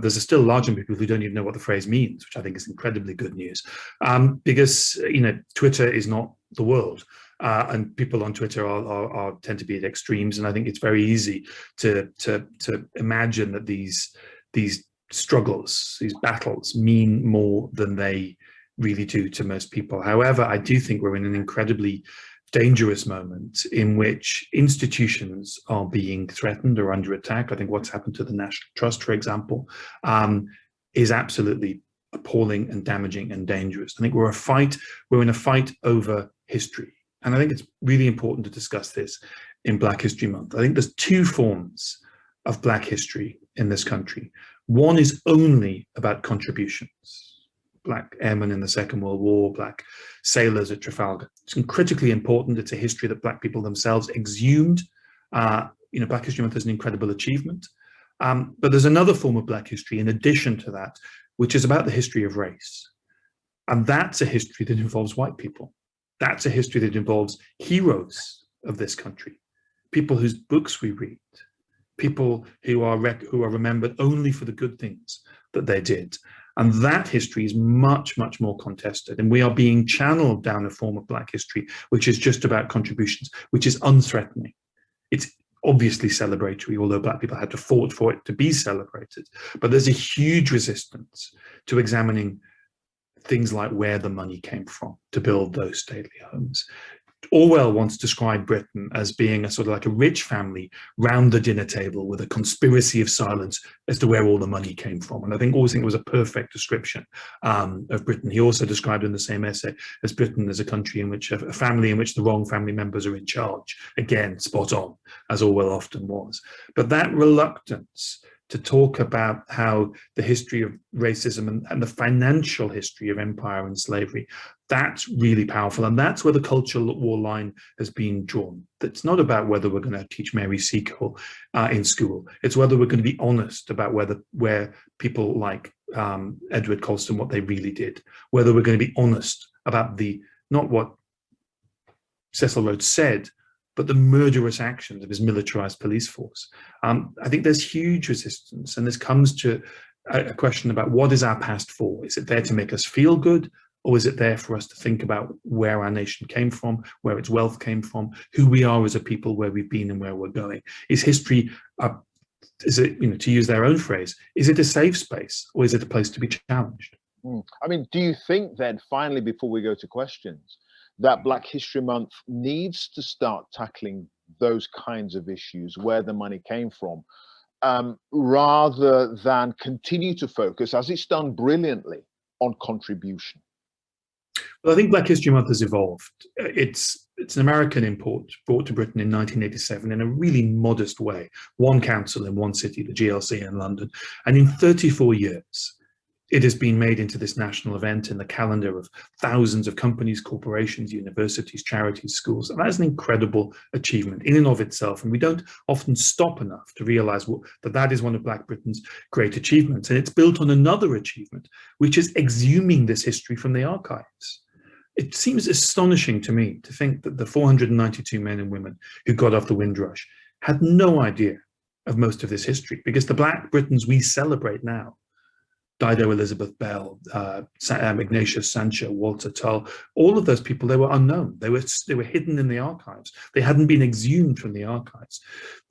There's still a large number of people who don't even know what the phrase means, which I think is incredibly good news, because Twitter is not the world. And people on Twitter tend to be at extremes, and I think it's very easy to imagine that these struggles, these battles, mean more than they really do to most people. However, I do think we're in an incredibly dangerous moment in which institutions are being threatened or under attack. I think what's happened to the National Trust, for example, is absolutely appalling and damaging and dangerous. I think we're in a fight over history. And I think it's really important to discuss this in Black History Month. I think there's two forms of Black history in this country. One is only about contributions. Black airmen in the Second World War, Black sailors at Trafalgar. It's critically important. It's a history that Black people themselves exhumed. Black History Month is an incredible achievement. But there's another form of Black history in addition to that, which is about the history of race. And that's a history that involves white people. That's a history that involves heroes of this country, people whose books we read, people who are remembered only for the good things that they did. And that history is much, much more contested. And we are being channeled down a form of Black history, which is just about contributions, which is unthreatening. It's obviously celebratory, although Black people had to fought for it to be celebrated. But there's a huge resistance to examining things like where the money came from to build those stately homes. Orwell once described Britain as being a sort of like a rich family round the dinner table with a conspiracy of silence as to where all the money came from. And I always think it was a perfect description of Britain. He also described in the same essay as Britain as a country in which a family in which the wrong family members are in charge. Again, spot on, as Orwell often was. But that reluctance to talk about how the history of racism and the financial history of empire and slavery, that's really powerful. And that's where the cultural war line has been drawn. It's not about whether we're going to teach Mary Seacole in school. It's whether we're going to be honest about where people like Edward Colston, what they really did, whether we're going to be honest about not what Cecil Rhodes said, but the murderous actions of his militarized police force. I think there's huge resistance, and this comes to a question about what is our past for? Is it there to make us feel good, or is it there for us to think about where our nation came from, where its wealth came from, who we are as a people, where we've been and where we're going? Is history, is it, to use their own phrase, is it a safe space, or is it a place to be challenged? I mean, do you think then, finally, before we go to questions, that Black History Month needs to start tackling those kinds of issues, where the money came from, rather than continue to focus, as it's done brilliantly, on contribution? Well, I think Black History Month has evolved. It's an American import brought to Britain in 1987 in a really modest way. One council in one city, the GLC in London. And in 34 years, it has been made into this national event in the calendar of thousands of companies, corporations, universities, charities, schools. And that's an incredible achievement in and of itself. And we don't often stop enough to realize that is one of Black Britain's great achievements. And it's built on another achievement, which is exhuming this history from the archives. It seems astonishing to me to think that the 492 men and women who got off the Windrush had no idea of most of this history, because the Black Britons we celebrate now, Dido Elizabeth Bell, Ignatius Sancho, Walter Tull, all of those people, they were unknown. They were hidden in the archives. They hadn't been exhumed from the archives.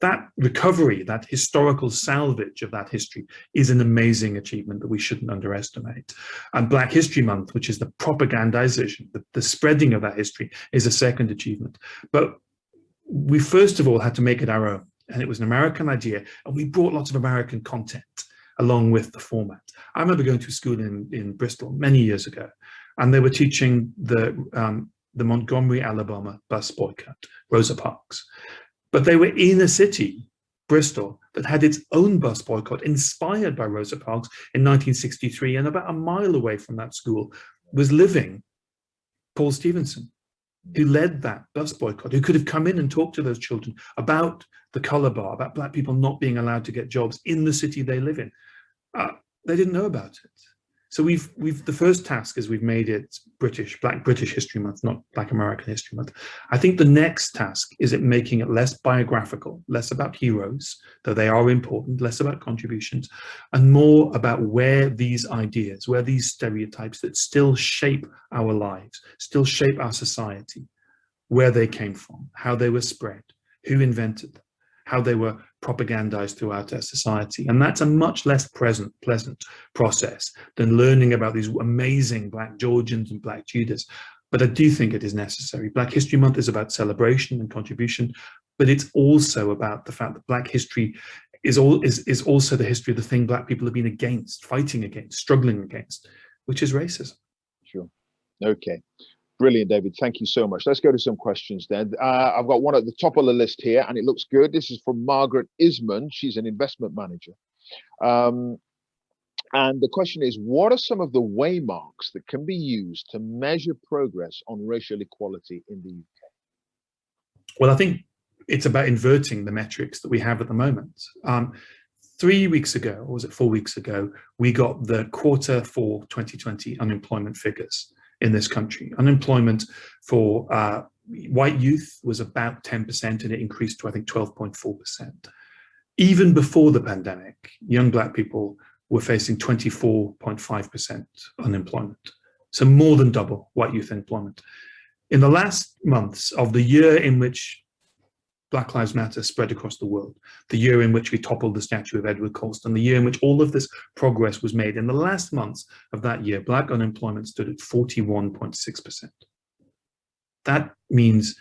That recovery, that historical salvage of that history is an amazing achievement that we shouldn't underestimate. And Black History Month, which is the propagandization, the spreading of that history, is a second achievement. But we first of all had to make it our own. And it was an American idea, and we brought lots of American content along with the format. I remember going to a school in Bristol many years ago, and they were teaching the Montgomery, Alabama bus boycott, Rosa Parks. But they were in a city, Bristol, that had its own bus boycott inspired by Rosa Parks in 1963, and about a mile away from that school was living Paul Stephenson, who led that bus boycott, who could have come in and talked to those children about the color bar, about Black people not being allowed to get jobs in the city they live in. They didn't know about it. So the first task is we've made it Black British History Month, not Black American History Month. I think the next task is making it less biographical, less about heroes, though they are important, less about contributions, and more about where these ideas, where these stereotypes that still shape our lives, still shape our society, where they came from, how they were spread, who invented them, how they were propagandized throughout our society. And that's a much less pleasant process than learning about these amazing Black Georgians and Black Tudors. but I do think it is necessary. Black History Month is about celebration and contribution, but it's also about the fact that Black history is also the history of the thing Black people have been against, fighting against, struggling against, which is racism. Sure. Okay. Brilliant, David. Thank you so much. Let's go to some questions then. I've got one at the top of the list here, and it looks good. This is from Margaret Isman. She's an investment manager. And the question is, what are some of the waymarks that can be used to measure progress on racial equality in the UK? Well, I think it's about inverting the metrics that we have at the moment. 3 weeks ago, or was it 4 weeks ago, we got the Q4 2020 unemployment figures in this country. Unemployment for white youth was about 10%, and it increased to, I think, 12.4%. Even before the pandemic, young Black people were facing 24.5% unemployment. So more than double white youth employment. In the last months of the year in which Black Lives Matter spread across the world, the year in which we toppled the statue of Edward Colston, the year in which all of this progress was made, in the last months of that year, Black unemployment stood at 41.6%. That means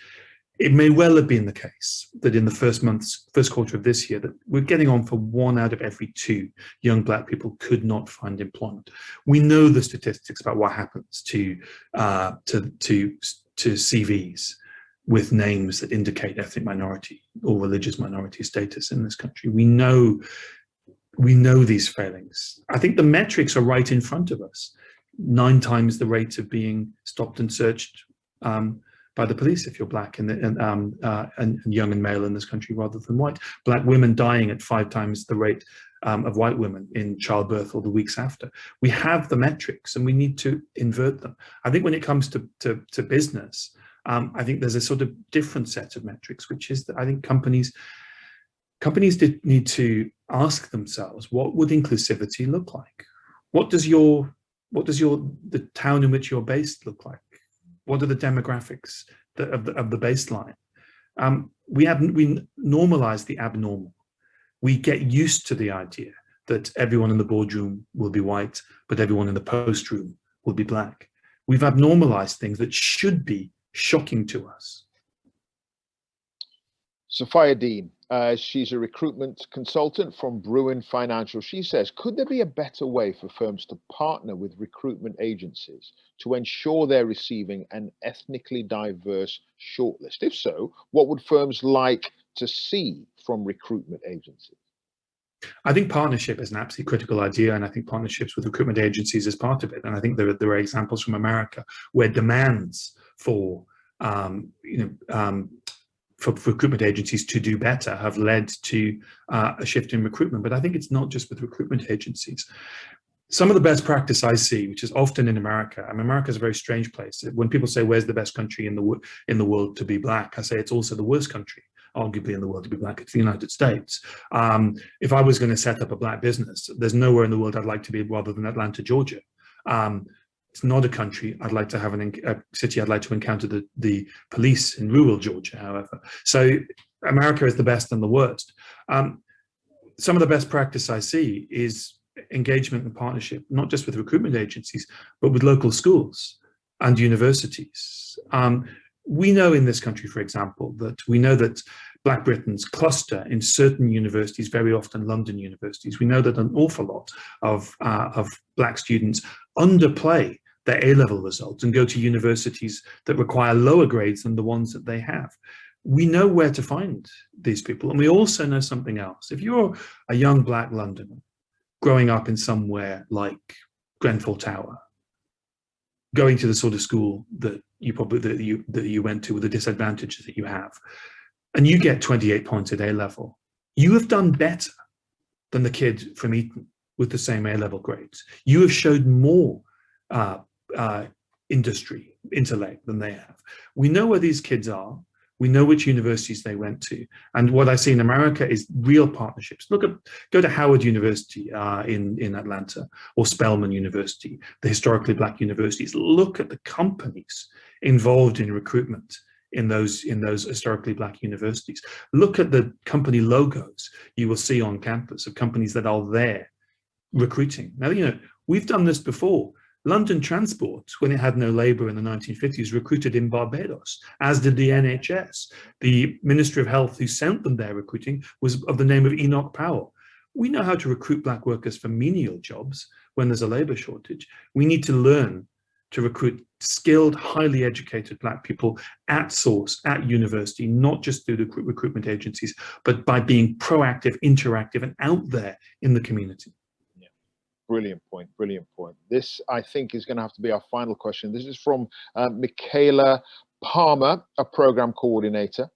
it may well have been the case that in the first quarter of this year, that we're getting on for 1 out of every 2 young Black people could not find employment. We know the statistics about what happens to CVs with names that indicate ethnic minority or religious minority status in this country. We know these failings. I think the metrics are right in front of us. 9 times the rate of being stopped and searched by the police if you're Black and young and male in this country rather than white. Black women dying at 5 times the rate of white women in childbirth or the weeks after. We have the metrics and we need to invert them. I think when it comes to business, I think there's a sort of different set of metrics, which is that I think companies need to ask themselves, what would inclusivity look like? What does the town in which you're based look like? What are the demographics of the baseline? We normalize the abnormal. We get used to the idea that everyone in the boardroom will be white, but everyone in the post room will be Black. We've abnormalized things that should be shocking to us. Sophia Dean, she's a recruitment consultant from Bruin Financial. She says, could there be a better way for firms to partner with recruitment agencies to ensure they're receiving an ethnically diverse shortlist? If so, what would firms like to see from recruitment agencies? I think partnership is an absolutely critical idea, and I think partnerships with recruitment agencies is part of it. And I think there are examples from America where demands for recruitment agencies to do better have led to a shift in recruitment. But I think it's not just with recruitment agencies. Some of the best practice I see, which is often in America, and America is a very strange place. When people say, where's the best country in the world to be Black? I say it's also the worst country, arguably, in the world to be Black. It's the United States. If I was going to set up a Black business, there's nowhere in the world I'd like to be rather than Atlanta, Georgia. It's not a country I'd like to have, a city I'd like to encounter the police in rural Georgia, however. So America is the best and the worst. Some of the best practice I see is engagement and partnership, not just with recruitment agencies, but with local schools and universities. We know in this country, for example, that Black Britons cluster in certain universities, very often London universities. We know that an awful lot of Black students underplay their A-level results and go to universities that require lower grades than the ones that they have. We know where to find these people. And we also know something else. If you're a young Black Londoner growing up in somewhere like Grenfell Tower, going to the sort of school that you went to with the disadvantages that you have, and you get 28 points at A-level, you have done better than the kid from Eton with the same A-level grades. You have showed more industry intellect than they have. We know where these kids are. We know which universities they went to. And what I see in America is real partnerships. Go to Howard University in Atlanta, or Spelman University, the historically Black universities. Look at the companies involved in recruitment in those historically Black universities. Look at the company logos you will see on campus of companies that are there recruiting. Now, we've done this before. London Transport, when it had no Labour in the 1950s, recruited in Barbados, as did the NHS. The Ministry of Health who sent them there recruiting was of the name of Enoch Powell. We know how to recruit black workers for menial jobs when there's a labour shortage. We need to learn to recruit skilled, highly educated black people at source, at university, not just through the recruitment agencies, but by being proactive, interactive, and out there in the community. Yeah. Brilliant point, brilliant point. This, I think, is going to have to be our final question. This is from Michaela Palmer, a program coordinator.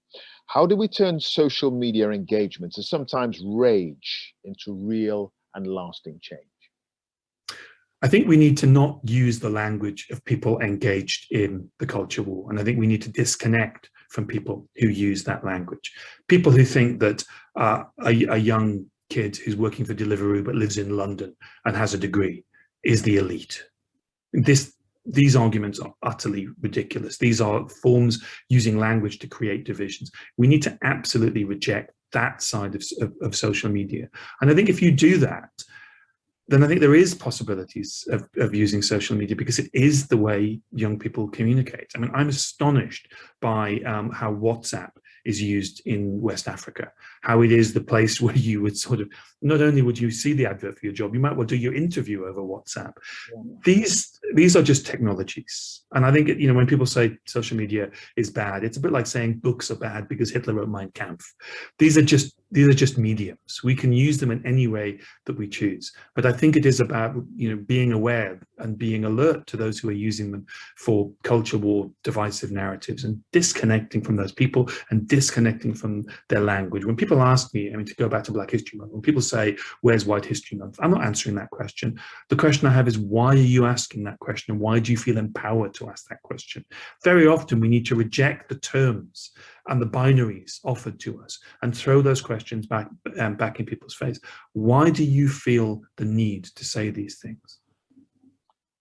How do we turn social media engagements and sometimes rage into real and lasting change? I think we need to not use the language of people engaged in the culture war. And I think we need to disconnect from people who use that language. People who think that a young kid who's working for Deliveroo but lives in London and has a degree is the elite. These arguments are utterly ridiculous. These are forms using language to create divisions. We need to absolutely reject that side of social media. And I think if you do that, then I think there is possibilities of using social media, because it is the way young people communicate. I mean, I'm astonished by how WhatsApp is used in West Africa, how it is the place where you would sort of, not only would you see the advert for your job, you might well do your interview over WhatsApp. Yeah. These are just technologies. And I think, when people say social media is bad, it's a bit like saying books are bad because Hitler wrote Mein Kampf. These are just mediums. We can use them in any way that we choose. But I think it is about, being aware and being alert to those who are using them for culture war, divisive narratives, and disconnecting from those people and disconnecting from their language. When people ask me, to go back to Black History Month, when people say, where's White History Month? I'm not answering that question. The question I have is, why are you asking that question? And why do you feel empowered to ask that question? Very often we need to reject the terms and the binaries offered to us and throw those questions back in people's face. Why do you feel the need to say these things?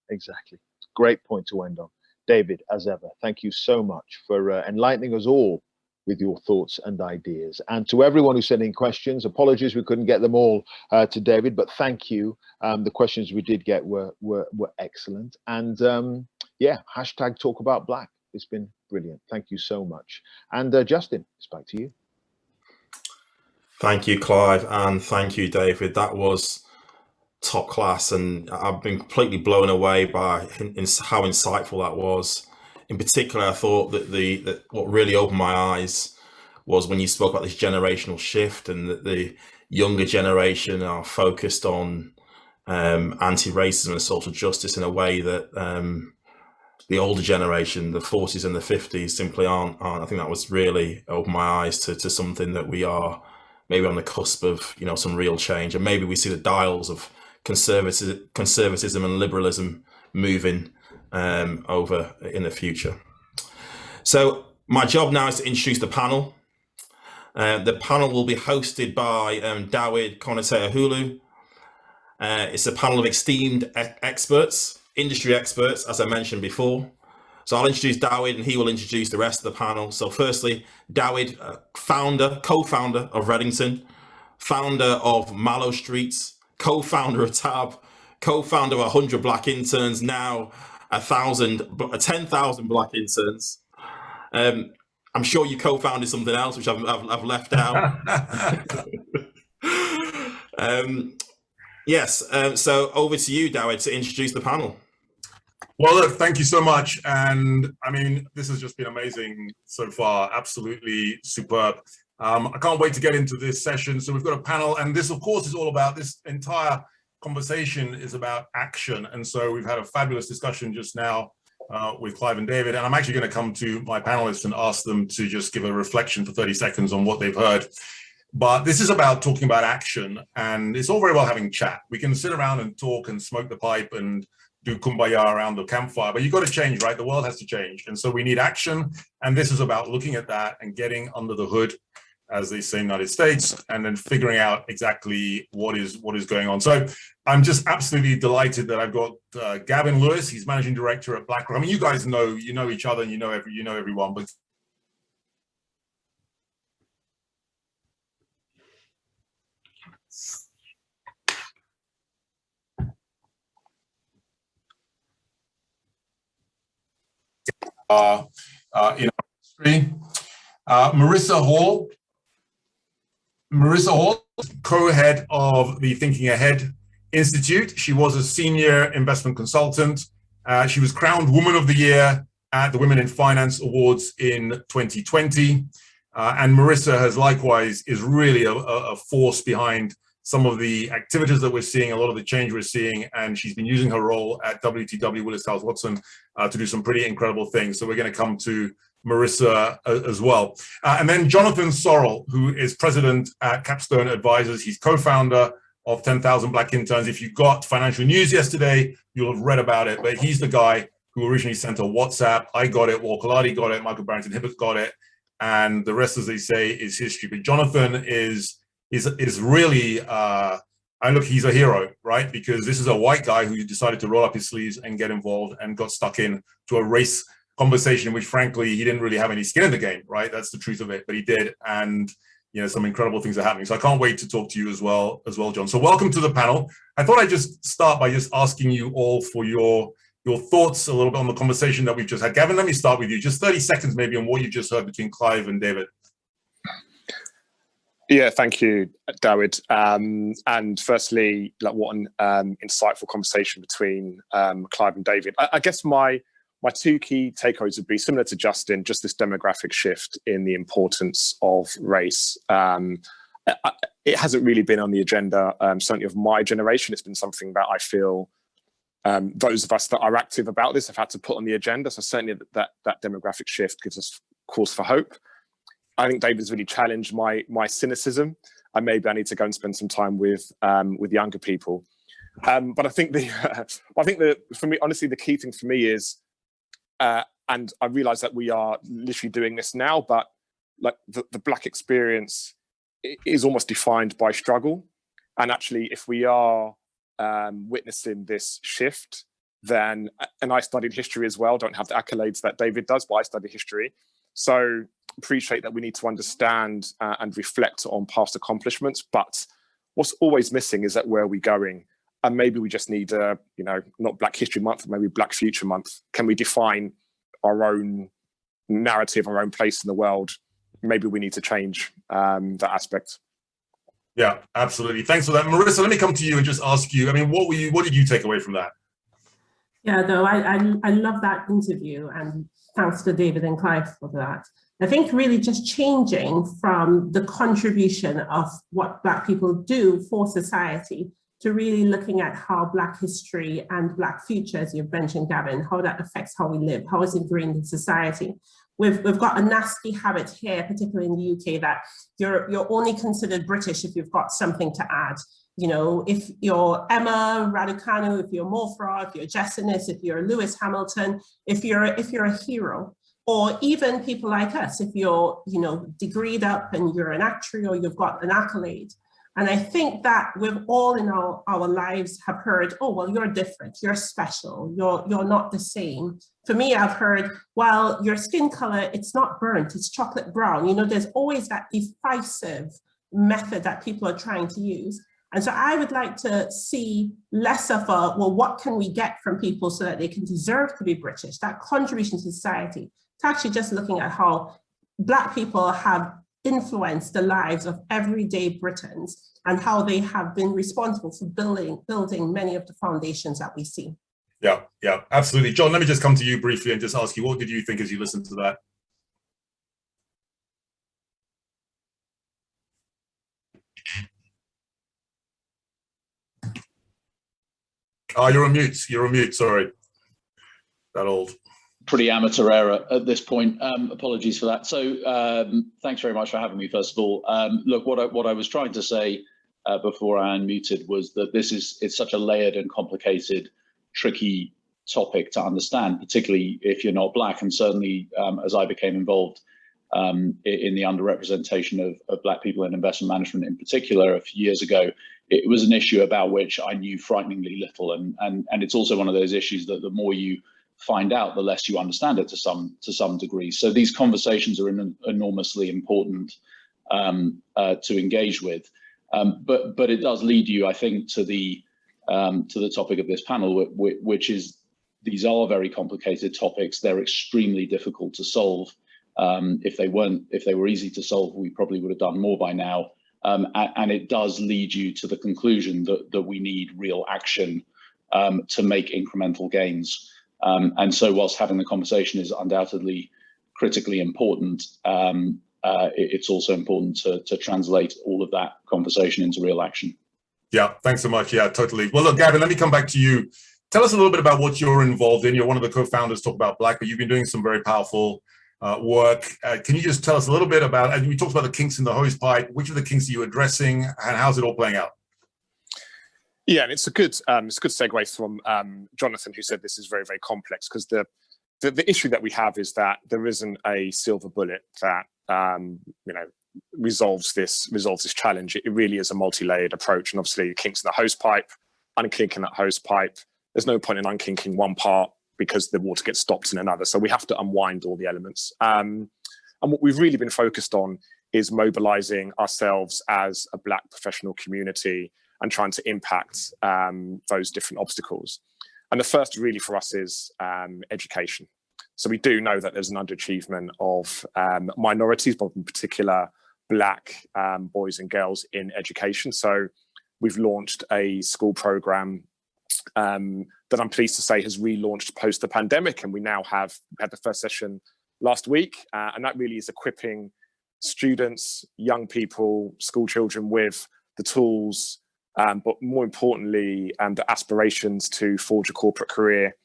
Exactly. Great point to end on. David, as ever, thank you so much for enlightening us all with your thoughts and ideas. And to everyone who sent in questions, apologies we couldn't get them all to David, but thank you. The questions we did get were excellent. And yeah, hashtag talk about black. It's been brilliant. Thank you so much. And Justin, it's back to you. Thank you, Clive, and thank you, David. That was top class, and I've been completely blown away by how insightful that was. In particular, I thought that what really opened my eyes was when you spoke about this generational shift, and that the younger generation are focused on anti-racism and social justice in a way that the older generation, the 40s and the 50s, simply aren't. I think that was really opened my eyes to something that we are maybe on the cusp of, some real change, and maybe we see the dials of conservatism and liberalism moving over in the future. So my job now is to introduce the panel. The panel will be hosted by David Olusoga. It's a panel of esteemed experts, industry experts, as I mentioned before. So I'll introduce David and he will introduce the rest of the panel. So firstly, David, co-founder of Reddington, founder of Mallow Streets, co-founder of TAB, co-founder of 100 Black Interns, now 10,000 Black Interns. I'm sure you co-founded something else, which I've left out. Yes, so over to you, David, to introduce the panel. Well, look, thank you so much. And this has just been amazing so far. Absolutely superb. I can't wait to get into this session. So we've got a panel, and this, of course, is all about, this entire conversation is about action. And so we've had a fabulous discussion just now with Clive and David. And I'm actually going to come to my panelists and ask them to just give a reflection for 30 seconds on what they've heard. But this is about talking about action, and it's all very well having chat. We can sit around and talk and smoke the pipe and do kumbaya around the campfire, but you've got to change, right? The world has to change. And so we need action. And this is about looking at that and getting under the hood, as they say in the United States, and then figuring out exactly what is going on. So I'm just absolutely delighted that I've got Gavin Lewis. He's managing director at BlackRock. You guys know each other, and you know everyone, but in our history. Marissa Hall, co-head of the Thinking Ahead Institute. She was a senior investment consultant. She was crowned Woman of the Year at the Women in Finance Awards in 2020. And Marissa is really a force behind some of the activities that we're seeing, a lot of the change we're seeing, and she's been using her role at WTW Willis Towers Watson to do some pretty incredible things. So we're going to come to Marissa as well. And then Jonathan Sorrell, who is president at Capstone Advisors. He's co-founder of 10,000 Black Interns. If you got financial news yesterday, you'll have read about it, but he's the guy who originally sent a WhatsApp. I got it, Walker Lardy got it, Michael Barrington-Hibbert got it, and the rest, as they say, is history. But Jonathan is really, he's a hero, right? Because this is a white guy who decided to roll up his sleeves and get involved and got stuck in to a race conversation, which frankly, he didn't really have any skin in the game, right? That's the truth of it, but he did. And some incredible things are happening. So I can't wait to talk to you as well, John. So welcome to the panel. I thought I'd just start by just asking you all for your thoughts a little bit on the conversation that we've just had. Gavin, let me start with you. Just 30 seconds maybe on what you just heard between Clive and David. Yeah, thank you, David. And firstly, what an insightful conversation between Clive and David. I guess my two key takeaways would be similar to Justin, just this demographic shift in the importance of race. It hasn't really been on the agenda, certainly of my generation. It's been something that I feel those of us that are active about this have had to put on the agenda. So certainly that demographic shift gives us cause for hope. I think David's really challenged my cynicism, and maybe I need to go and spend some time with younger people. But I think for me, honestly, the key thing for me is, and I realize that we are literally doing this now, but the Black experience is almost defined by struggle. And actually, if we are witnessing this shift, then, and I studied history as well, don't have the accolades that David does, but I studied history. So appreciate that we need to understand and reflect on past accomplishments, but what's always missing is that where are we going? And maybe we just need not Black History Month, maybe Black Future Month. Can we define our own narrative, our own place in the world? Maybe we need to change that aspect. Yeah, absolutely. Thanks for that. Marissa, let me come to you and just ask you, what did you take away from that? Yeah, no, I love that interview, and thanks to David and Clive for that. I think really just changing from the contribution of what Black people do for society to really looking at how Black history and Black future, as you've mentioned, Gavin, how that affects how we live, how it's ingrained in society. We've got a nasty habit here, particularly in the UK, that you're only considered British if you've got something to add. If you're Emma Raducanu, if you're Morfra, if you're Jessinis, if you're Lewis Hamilton, if you're a hero, or even people like us, if you're degreed up and you're an actuary or you've got an accolade. And I think that we've all in our lives have heard, oh, well, you're different, you're special, you're not the same. For me, I've heard, well, your skin color, it's not burnt, it's chocolate brown. There's always that divisive method that people are trying to use. And so I would like to see less of what can we get from people so that they can deserve to be British, that contribution to society, to actually just looking at how Black people have influenced the lives of everyday Britons and how they have been responsible for building many of the foundations that we see. Yeah, absolutely. John, let me just come to you briefly and just ask you, what did you think as you listened to that? Oh, you're on mute, sorry. That old. Pretty amateur error at this point. Apologies for that. So thanks very much for having me, first of all. Look, what I was trying to say before I unmuted was that it's such a layered and complicated, tricky topic to understand, particularly if you're not Black. And certainly as I became involved in the underrepresentation of Black people in investment management in particular a few years ago, it was an issue about which I knew frighteningly little. And it's also one of those issues that the more you find out, the less you understand it to some degree. So these conversations are enormously important to engage with. But it does lead you, I think, to the topic of this panel, which is these are very complicated topics. They're extremely difficult to solve. If they were easy to solve, we probably would have done more by now. And it does lead you to the conclusion that we need real action to make incremental gains. And so whilst having the conversation is undoubtedly critically important, it's also important to translate all of that conversation into real action. Yeah, thanks so much. Yeah, totally. Well, look, Gavin, let me come back to you. Tell us a little bit about what you're involved in. You're one of the co-founders, Talk About Black, but you've been doing some very powerful work. Can you just tell us a little bit about, and we talked about the kinks in the hose pipe, which of the kinks are you addressing and how's it all playing out? Yeah, and it's a good segue from Jonathan, who said this is very, very complex, because the issue that we have is that there isn't a silver bullet that resolves this challenge. It really is a multi-layered approach, and obviously kinks in the hose pipe, unkinking that hose pipe. There's no point in unkinking one part because the water gets stopped in another. So we have to unwind all the elements. And what we've really been focused on is mobilizing ourselves as a Black professional community and trying to impact those different obstacles. And the first really for us is education. So we do know that there's an underachievement of minorities, but in particular Black boys and girls in education. So we've launched a school program that I'm pleased to say has relaunched post the pandemic, and we now had the first session last week, and that really is equipping students, young people, school children with the tools, but more importantly, the aspirations to forge a corporate career.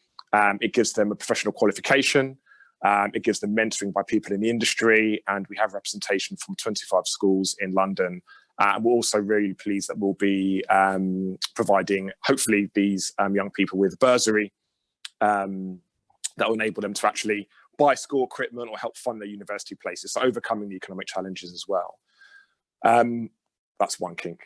It gives them a professional qualification. It gives them mentoring by people in the industry, and we have representation from 25 schools in London. And we're also really pleased that we'll be providing, hopefully, these young people with a bursary that will enable them to actually buy school equipment or help fund their university places, so overcoming the economic challenges as well. That's one kink.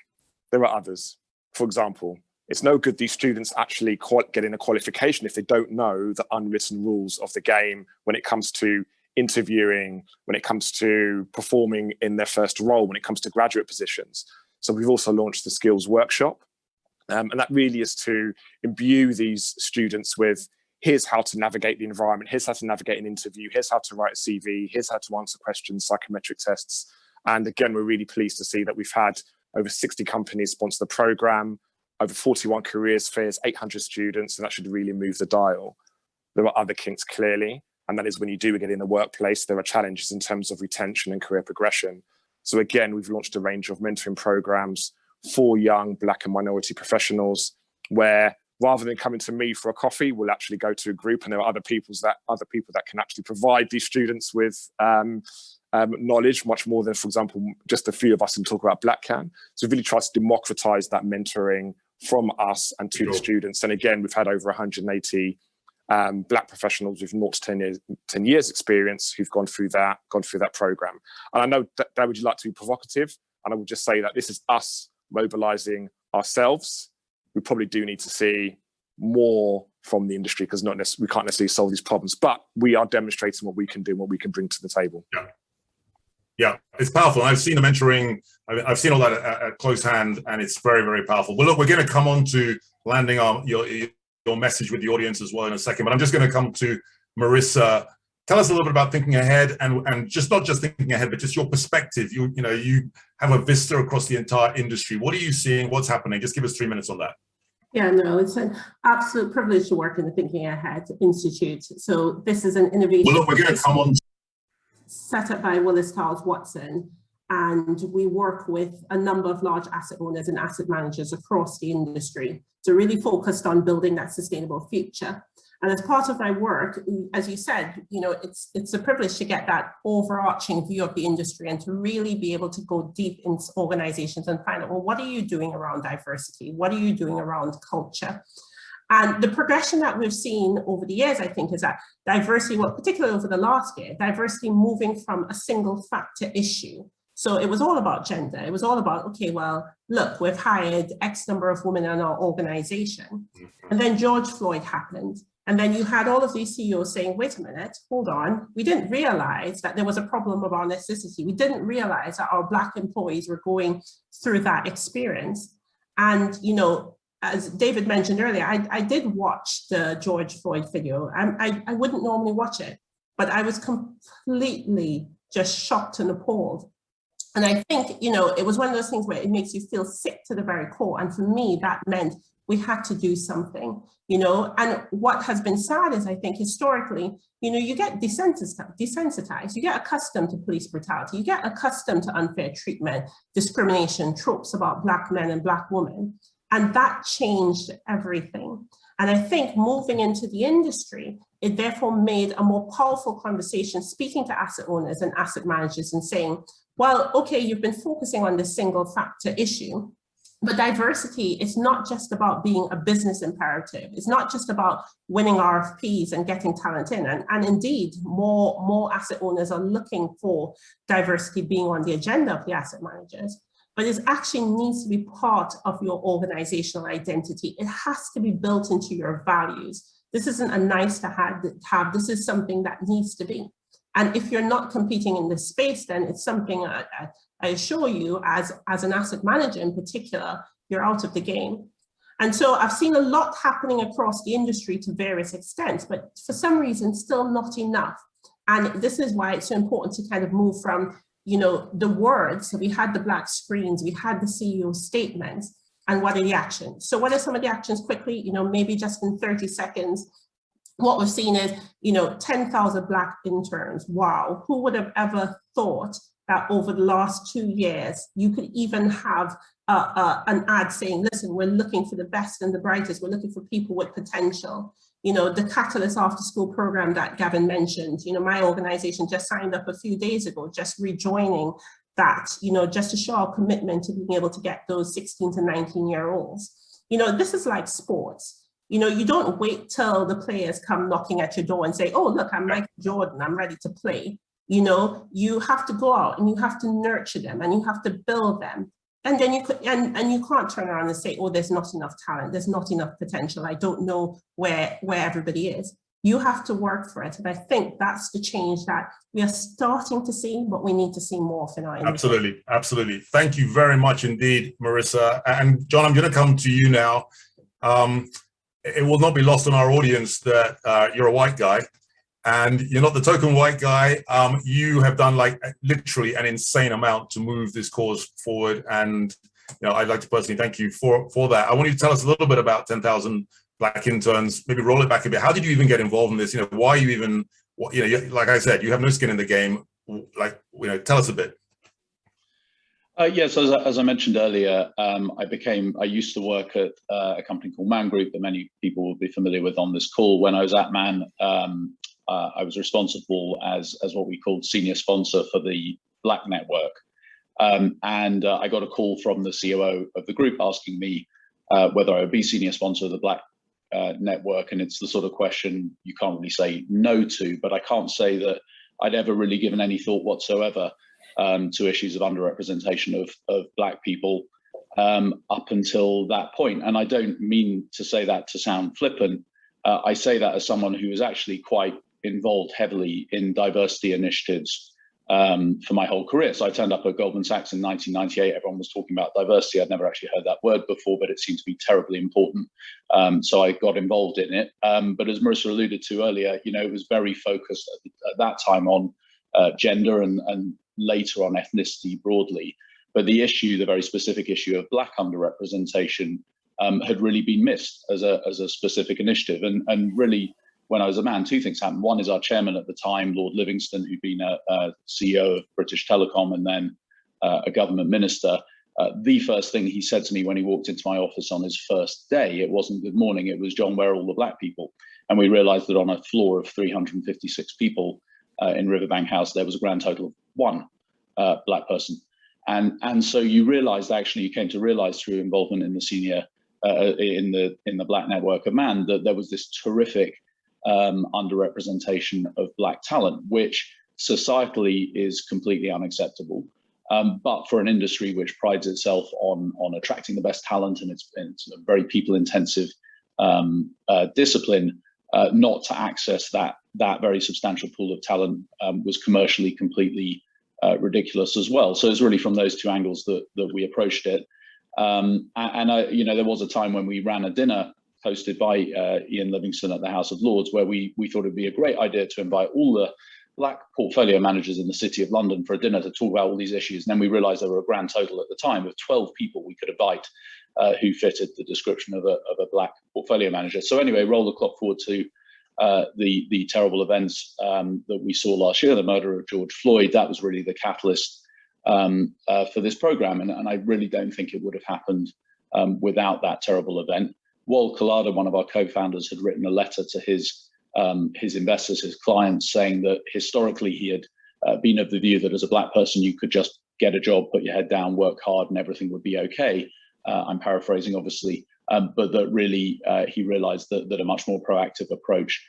There are others. For example, it's no good these students actually getting a qualification if they don't know the unwritten rules of the game when it comes to interviewing, when it comes to performing in their first role, when it comes to graduate positions. So we've also launched the skills workshop. And that really is to imbue these students with, here's how to navigate the environment, here's how to navigate an interview, here's how to write a CV, here's how to answer questions, psychometric tests. And again, we're really pleased to see that we've had over 60 companies sponsor the program, over 41 careers fairs, 800 students, and that should really move the dial. There are other kinks, clearly, and that is when you do get in the workplace, there are challenges in terms of retention and career progression. So again, we've launched a range of mentoring programs for young Black and minority professionals, where rather than coming to me for a coffee, we'll actually go to a group, and there are other people that can actually provide these students with knowledge, much more than, for example, just a few of us in Talk About Black can. So we really try to democratize that mentoring from us and to the students. And again, we've had over 180 Black professionals with 0 to 10 years experience who've gone through that program. And I know that would you like to be provocative, and I would just say that this is us mobilizing ourselves. We probably do need to see more from the industry, because we can't necessarily solve these problems, but we are demonstrating what we can do and what we can bring to the table. Yeah, it's powerful. I've seen the mentoring. I've seen all that at close hand, and it's very, very powerful. Well, look, we're going to come on to landing your message with the audience as well in a second, but I'm just going to come to Marissa. Tell us a little bit about thinking ahead, and just not just thinking ahead, but just your perspective. You have a vista across the entire industry. What are you seeing? What's happening? Just give us 3 minutes on that. Yeah, no, it's an absolute privilege to work in the Thinking Ahead Institute. So this is an innovation. Well, look, we're going to come on. Set up by Willis Towers Watson, and we work with a number of large asset owners and asset managers across the industry. So really focused on building that sustainable future. And as part of my work, as you said, it's a privilege to get that overarching view of the industry and to really be able to go deep into organizations and find out, well, what are you doing around diversity? What are you doing around culture? And the progression that we've seen over the years, I think, is that diversity, well, particularly over the last year, diversity moving from a single factor issue. So it was all about gender. It was all about, okay, well, look, we've hired X number of women in our organization. And then George Floyd happened. And then you had all of these CEOs saying, wait a minute, hold on. We didn't realize that there was a problem of our necessity. We didn't realize that our Black employees were going through that experience. And, as David mentioned earlier, I did watch the George Floyd video. I wouldn't normally watch it, but I was completely just shocked and appalled. And I think, you know, it was one of those things where it makes you feel sick to the very core. And for me, that meant we had to do something, you know. And what has been sad is, I think, historically, you know, you get desensitized, you get accustomed to police brutality, you get accustomed to unfair treatment, discrimination, tropes about Black men and Black women. And that changed everything. And I think moving into the industry, it therefore made a more powerful conversation, speaking to asset owners and asset managers and saying, well, okay, you've been focusing on this single factor issue, but diversity is not just about being a business imperative. It's not just about winning RFPs and getting talent in. And indeed, more asset owners are looking for diversity being on the agenda of the asset managers. But it actually needs to be part of your organizational identity. It has to be built into your values. This isn't a nice to have. This is something that needs to be. And if you're not competing in this space, then it's something I assure you, as an asset manager in particular, you're out of the game. And so I've seen a lot happening across the industry to various extents, but for some reason, still not enough. And this is why it's so important to kind of move from, you know, the words. So we had the black screens, we had the CEO statements, and what are the actions? So what are some of the actions quickly, you know, maybe just in 30 seconds? What we've seen is, you know, 10,000 Black interns. Wow, who would have ever thought that over the last 2 years, you could even have an ad saying, listen, we're looking for the best and the brightest. We're looking for people with potential. You know, the Catalyst after school program that Gavin mentioned, you know, my organization just signed up a few days ago, just rejoining that, you know, just to show our commitment to being able to get those 16 to 19-year-olds. You know, this is like sports. You know, you don't wait till the players come knocking at your door and say, oh, look, I'm Michael Jordan, I'm ready to play. You know, you have to go out and you have to nurture them and you have to build them. And then you could, and you can't turn around and say, oh, there's not enough talent, there's not enough potential, I don't know where everybody is. You have to work for it. And I think that's the change that we are starting to see, but we need to see more in our industry. Absolutely, absolutely. Thank you very much indeed, Marissa. And John, I'm going to come to you now. It will not be lost on our audience that you're a white guy, and you're not the token white guy. You have done like literally an insane amount to move this cause forward, and you know, I'd like to personally thank you for that. I want you to tell us a little bit about 10,000 Black interns. Maybe roll it back a bit. How did you even get involved in this? You know, why you even? You know, like I said, you have no skin in the game. Like, you know, tell us a bit. Yes, as I mentioned earlier, I used to work at a company called Man Group that many people will be familiar with on this call. When I was at Man, I was responsible as what we called senior sponsor for the Black network. And I got a call from the COO of the group asking me whether I would be senior sponsor of the Black network. And it's the sort of question you can't really say no to, but I can't say that I'd ever really given any thought whatsoever to issues of underrepresentation of Black people up until that point. And I don't mean to say that to sound flippant. I say that as someone who was actually quite involved heavily in diversity initiatives for my whole career. So I turned up at Goldman Sachs in 1998. Everyone was talking about diversity. I'd never actually heard that word before, but it seemed to be terribly important. So I got involved in it. But as Marissa alluded to earlier, you know, it was very focused at that time on gender and later on ethnicity broadly. But the issue, the very specific issue of Black underrepresentation had really been missed as a specific initiative. And really, when I was a Man, two things happened. One is our chairman at the time, Lord Livingston, who'd been a CEO of British Telecom and then a government minister. The first thing he said to me when he walked into my office on his first day, it wasn't good morning, it was, John, where are all the Black people? And we realized that on a floor of 356 people in Riverbank House, there was a grand total of one Black person. And so you realized, actually, you came to realize through involvement in the senior, in the Black network of Man, that there was this terrific underrepresentation of Black talent, which societally is completely unacceptable. But for an industry which prides itself on attracting the best talent, and it's a very people-intensive discipline, not to access that very substantial pool of talent was commercially completely ridiculous as well. So it's really from those two angles that we approached it. And there was a time when we ran a dinner hosted by Ian Livingston at the House of Lords, where we thought it'd be a great idea to invite all the Black portfolio managers in the City of London for a dinner to talk about all these issues. And then we realized there were a grand total at the time of 12 people we could invite who fitted the description of a Black portfolio manager. So anyway, roll the clock forward to the terrible events that we saw last year, the murder of George Floyd. That was really the catalyst for this program. And I really don't think it would have happened without that terrible event. Wal Collada, one of our co-founders, had written a letter to his investors, his clients, saying that historically he had been of the view that as a Black person, you could just get a job, put your head down, work hard, and everything would be okay. I'm paraphrasing, obviously, but that really he realized that a much more proactive approach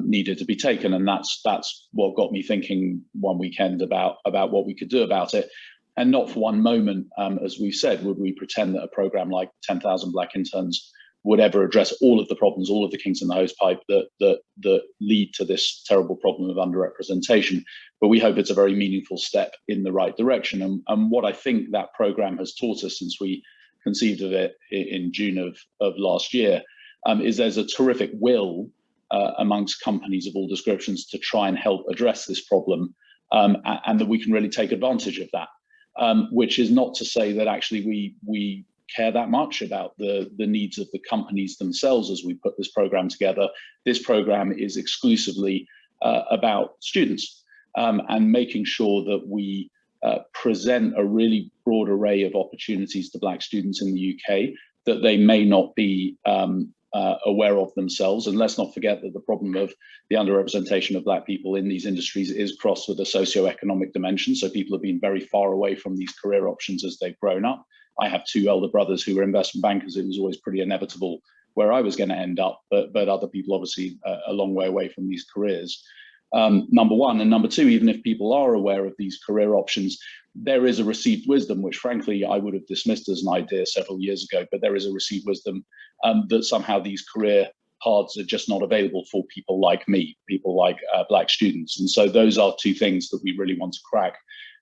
needed to be taken. And that's what got me thinking one weekend about what we could do about it. And not for one moment, as we've said, would we pretend that a program like 10,000 Black interns would ever address all of the problems, all of the kinks in the hosepipe that lead to this terrible problem of underrepresentation. But we hope it's a very meaningful step in the right direction. And what I think that program has taught us since we conceived of it in June of last year is there's a terrific will amongst companies of all descriptions to try and help address this problem, and that we can really take advantage of that, which is not to say that actually we care that much about the needs of the companies themselves as we put this program together. This program is exclusively about students and making sure that we present a really broad array of opportunities to Black students in the UK that they may not be aware of themselves. And let's not forget that the problem of the underrepresentation of Black people in these industries is crossed with a socioeconomic dimension. So people have been very far away from these career options as they've grown up. I have two elder brothers who were investment bankers. It was always pretty inevitable where I was going to end up, but other people obviously a long way away from these careers. Number one. And number two, even if people are aware of these career options, there is a received wisdom, which frankly I would have dismissed as an idea several years ago, but there is a received wisdom that somehow these career paths are just not available for people like me, people like Black students. And so those are two things that we really want to crack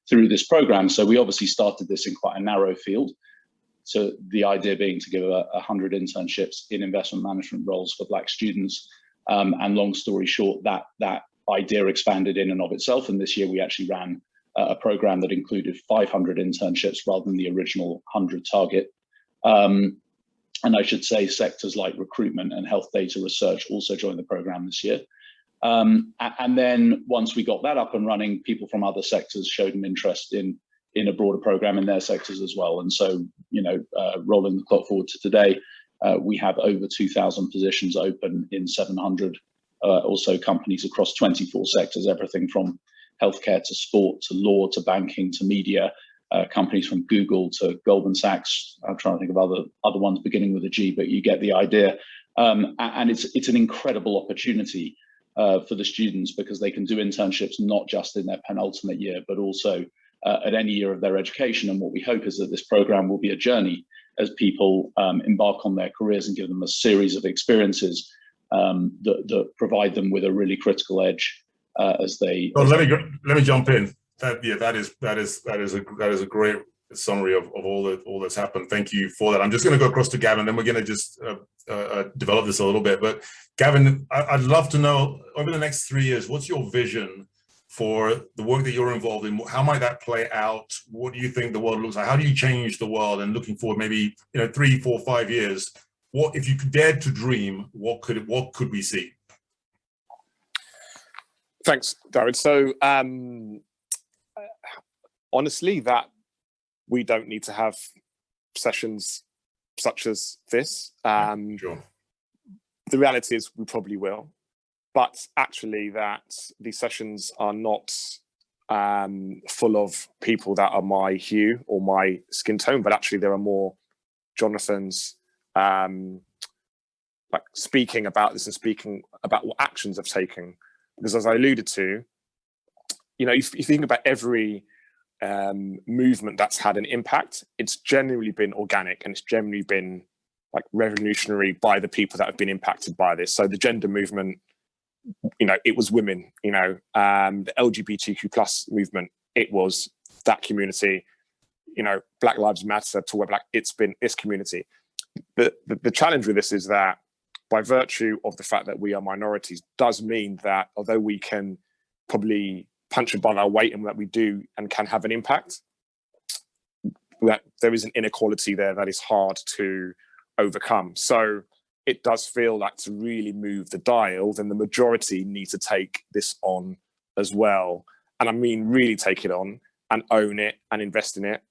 through this program. So we obviously started this in quite a narrow field. So the idea being to give 100 internships in investment management roles for Black students. And long story short, that idea expanded in and of itself. And this year we actually ran a program that included 500 internships rather than the original 100 target. And I should say sectors like recruitment and health data research also joined the program this year. And then once we got that up and running, people from other sectors showed an interest in a broader program in their sectors as well. And so, rolling the clock forward to today, we have over 2,000 positions open in 700 or so companies across 24 sectors, everything from healthcare to sport to law to banking to media, companies from Google to Goldman Sachs. I'm trying to think of other ones beginning with a G, but you get the idea. And it's an incredible opportunity for the students because they can do internships not just in their penultimate year, but also at any year of their education. And what we hope is that this program will be a journey as people embark on their careers and give them a series of experiences that provide them with a really critical edge as they. Well, let me jump in. That is a great summary of all that's happened. Thank you for that. I'm just going to go across to Gavin, then we're going to just develop this a little bit. But Gavin, I'd love to know over the next 3 years, what's your vision for the work that you're involved in? How might that play out? What do you think the world looks like? How do you change the world? And looking forward, maybe 3, 4, 5 years, what if you dared to dream? What could we see? Thanks, David. So honestly, that we don't need to have sessions such as this. Sure. The reality is we probably will, but actually that these sessions are not full of people that are my hue or my skin tone, but actually there are more Jonathans like speaking about this and speaking about what actions I've taken. Because as I alluded to, if you think about every movement that's had an impact, it's generally been organic and it's generally been like revolutionary by the people that have been impacted by this. So the gender movement, it was women, the LGBTQ plus movement, it was that community. Black Lives Matter, to where it's been its community. The challenge with this is that by virtue of the fact that we are minorities does mean that although we can probably punch above our weight and that we do and can have an impact, that there is an inequality there that is hard to overcome. So it does feel like to really move the dial, then the majority need to take this on as well. And I mean, really take it on and own it and invest in it,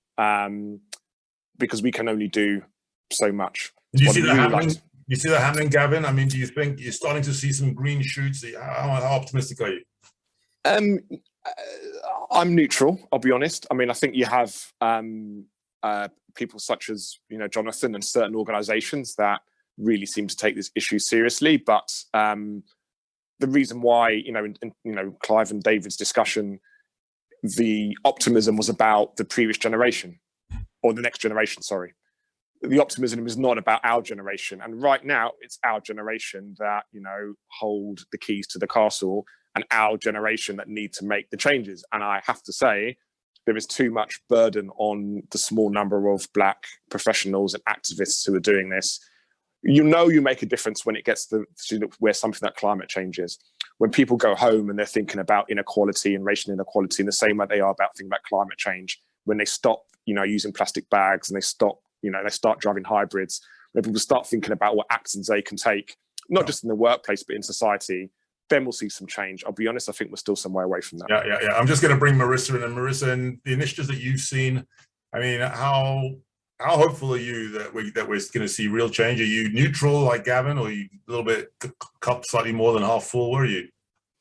because we can only do so much. Do you see that happening? You see that happening, Gavin? I mean, do you think you're starting to see some green shoots? How optimistic are you? I'm neutral, I'll be honest. I mean, I think you have people such as, Jonathan and certain organizations that really seem to take this issue seriously. But the reason why, in Clive and David's discussion, the optimism was about the previous generation, or the next generation, sorry. The optimism is not about our generation. And right now, it's our generation that, hold the keys to the castle, and our generation that need to make the changes. And I have to say, there is too much burden on the small number of Black professionals and activists who are doing this. You make a difference when it gets to where something like climate change is. When people go home and they're thinking about inequality and racial inequality in the same way they are about thinking about climate change, when they stop, using plastic bags, and they stop, they start driving hybrids, when people start thinking about what actions they can take, not just in the workplace, but in society, then we'll see some change. I'll be honest, I think we're still some way away from that. Yeah. I'm just going to bring Marissa in. And Marissa, and the initiatives that you've seen, I mean, how hopeful are you that we're going to see real change? Are you neutral like Gavin, or are you a little bit cup slightly more than half full? Where are you?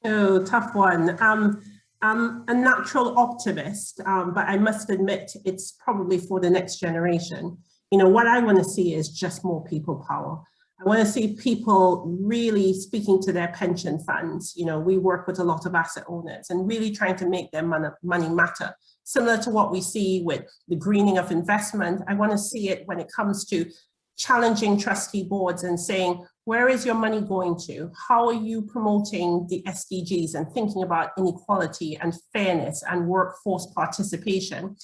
Oh, tough one. I'm a natural optimist, but I must admit it's probably for the next generation. What I want to see is just more people power. I want to see people really speaking to their pension funds. We work with a lot of asset owners and really trying to make their money matter. Similar to what we see with the greening of investment, I want to see it when it comes to challenging trustee boards and saying, where is your money going to? How are you promoting the SDGs and thinking about inequality and fairness and workforce participation?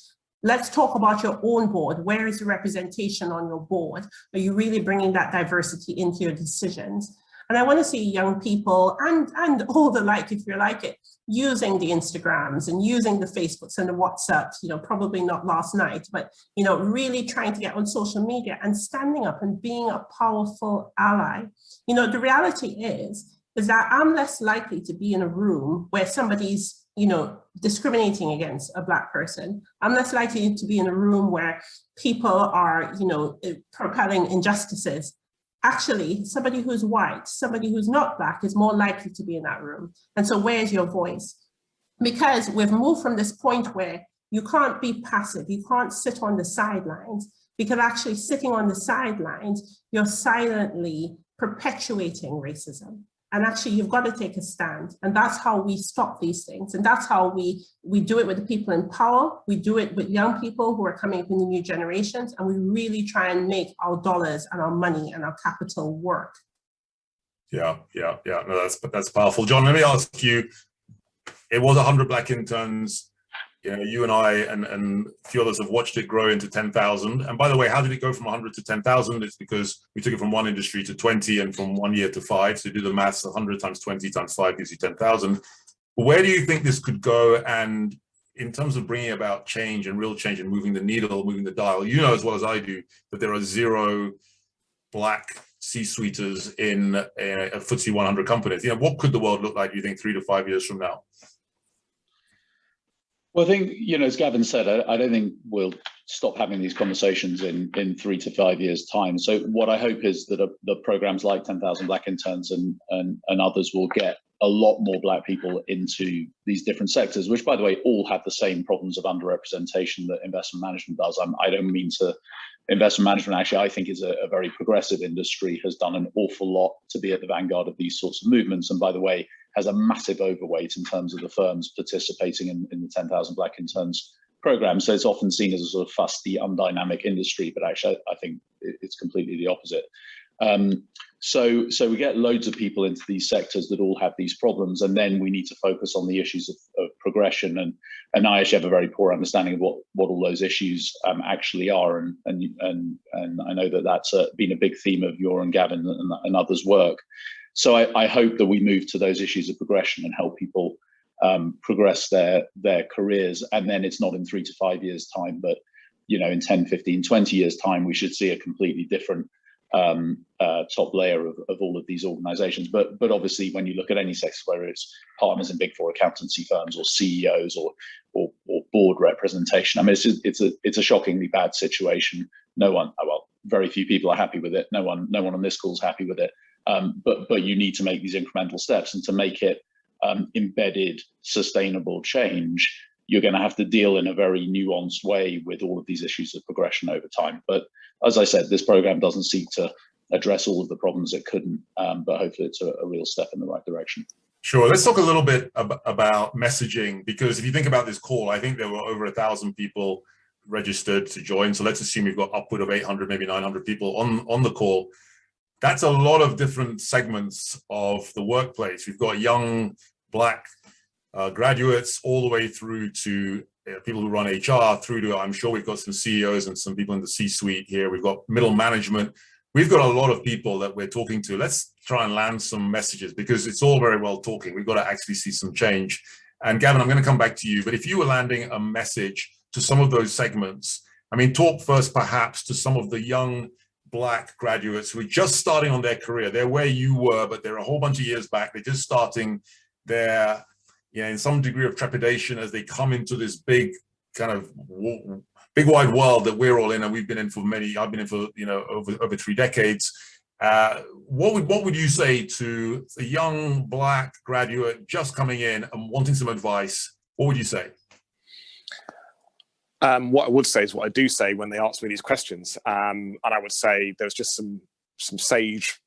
Let's talk about your own board. Where is the representation on your board? Are you really bringing that diversity into your decisions? And I want to see young people and all the like, if you like it, using the Instagrams and using the Facebooks and the WhatsApps, probably not last night, but, really trying to get on social media and standing up and being a powerful ally. The reality is that I'm less likely to be in a room where somebody's, discriminating against a Black person. I'm less likely to be in a room where people are, propelling injustices. Actually, somebody who's white, somebody who's not Black is more likely to be in that room. And so where's your voice? Because we've moved from this point where you can't be passive, you can't sit on the sidelines, because actually sitting on the sidelines, you're silently perpetuating racism. And actually, you've got to take a stand. And that's how we stop these things. And that's how we do it with the people in power. We do it with young people who are coming up in the new generations. And we really try and make our dollars and our money and our capital work. Yeah. No, that's powerful. John, let me ask you, it was 100 Black interns. You and I and a few others have watched it grow into 10,000. And by the way, how did it go from 100 to 10,000? It's because we took it from one industry to 20 and from 1 year to 5. So do the maths, 100 times 20 times 5 gives you 10,000. Where do you think this could go? And in terms of bringing about change and real change and moving the needle, moving the dial, as well as I do, that there are 0 Black C-suiters in a FTSE 100 companies. What could the world look like, do you think, 3 to 5 years from now? Well, I think, as Gavin said, I don't think we'll stop having these conversations in 3 to 5 years' time. So what I hope is that the programs like 10,000 Black interns and others will get a lot more Black people into these different sectors, which, by the way, all have the same problems of underrepresentation that investment management does. I don't mean to. Investment management, actually, I think is a very progressive industry, has done an awful lot to be at the vanguard of these sorts of movements. And by the way, has a massive overweight in terms of the firms participating in the 10,000 Black interns program. So it's often seen as a sort of fusty, undynamic industry, but actually I think it's completely the opposite. So we get loads of people into these sectors that all have these problems, and then we need to focus on the issues of progressive progression, and ISH have a very poor understanding of what all those issues actually are, and I know that that's been a big theme of your and Gavin and others' work. So I hope that we move to those issues of progression and help people progress their careers, and then it's not in 3 to 5 years time, but in 10, 15, 20 years time, we should see a completely different top layer of all of these organizations. But obviously, when you look at any sector, whether it's partners in big four accountancy firms or CEOs or board representation, I mean, it's a shockingly bad situation. No one, well, very few people are happy with it. No one on this call is happy with it. But you need to make these incremental steps, and to make it embedded, sustainable change, you're going to have to deal in a very nuanced way with all of these issues of progression over time. But as I said, this program doesn't seek to address all of the problems it couldn't, but hopefully it's a real step in the right direction. Sure. Let's talk a little bit about messaging, because if you think about this call, I think there were over 1,000 people registered to join. So let's assume we've got upward of 800, maybe 900 people on the call. That's a lot of different segments of the workplace. We've got young Black graduates all the way through to people who run HR, through to, I'm sure we've got some CEOs and some people in the C-suite here. We've got middle management. We've got a lot of people that we're talking to. Let's try and land some messages, because it's all very well talking. We've got to actually see some change. And Gavin, I'm going to come back to you, but if you were landing a message to some of those segments, I mean, talk first perhaps to some of the young Black graduates who are just starting on their career. They're where you were, but they're a whole bunch of years back. They're just starting their, in some degree of trepidation as they come into this big kind of big wide world that we're all in, and we've been in for I've been in for over 3 decades. What would you say to a young Black graduate just coming in and wanting some advice? What would you say? What I would say is what I do say when they ask me these questions, and I would say there's just some sage,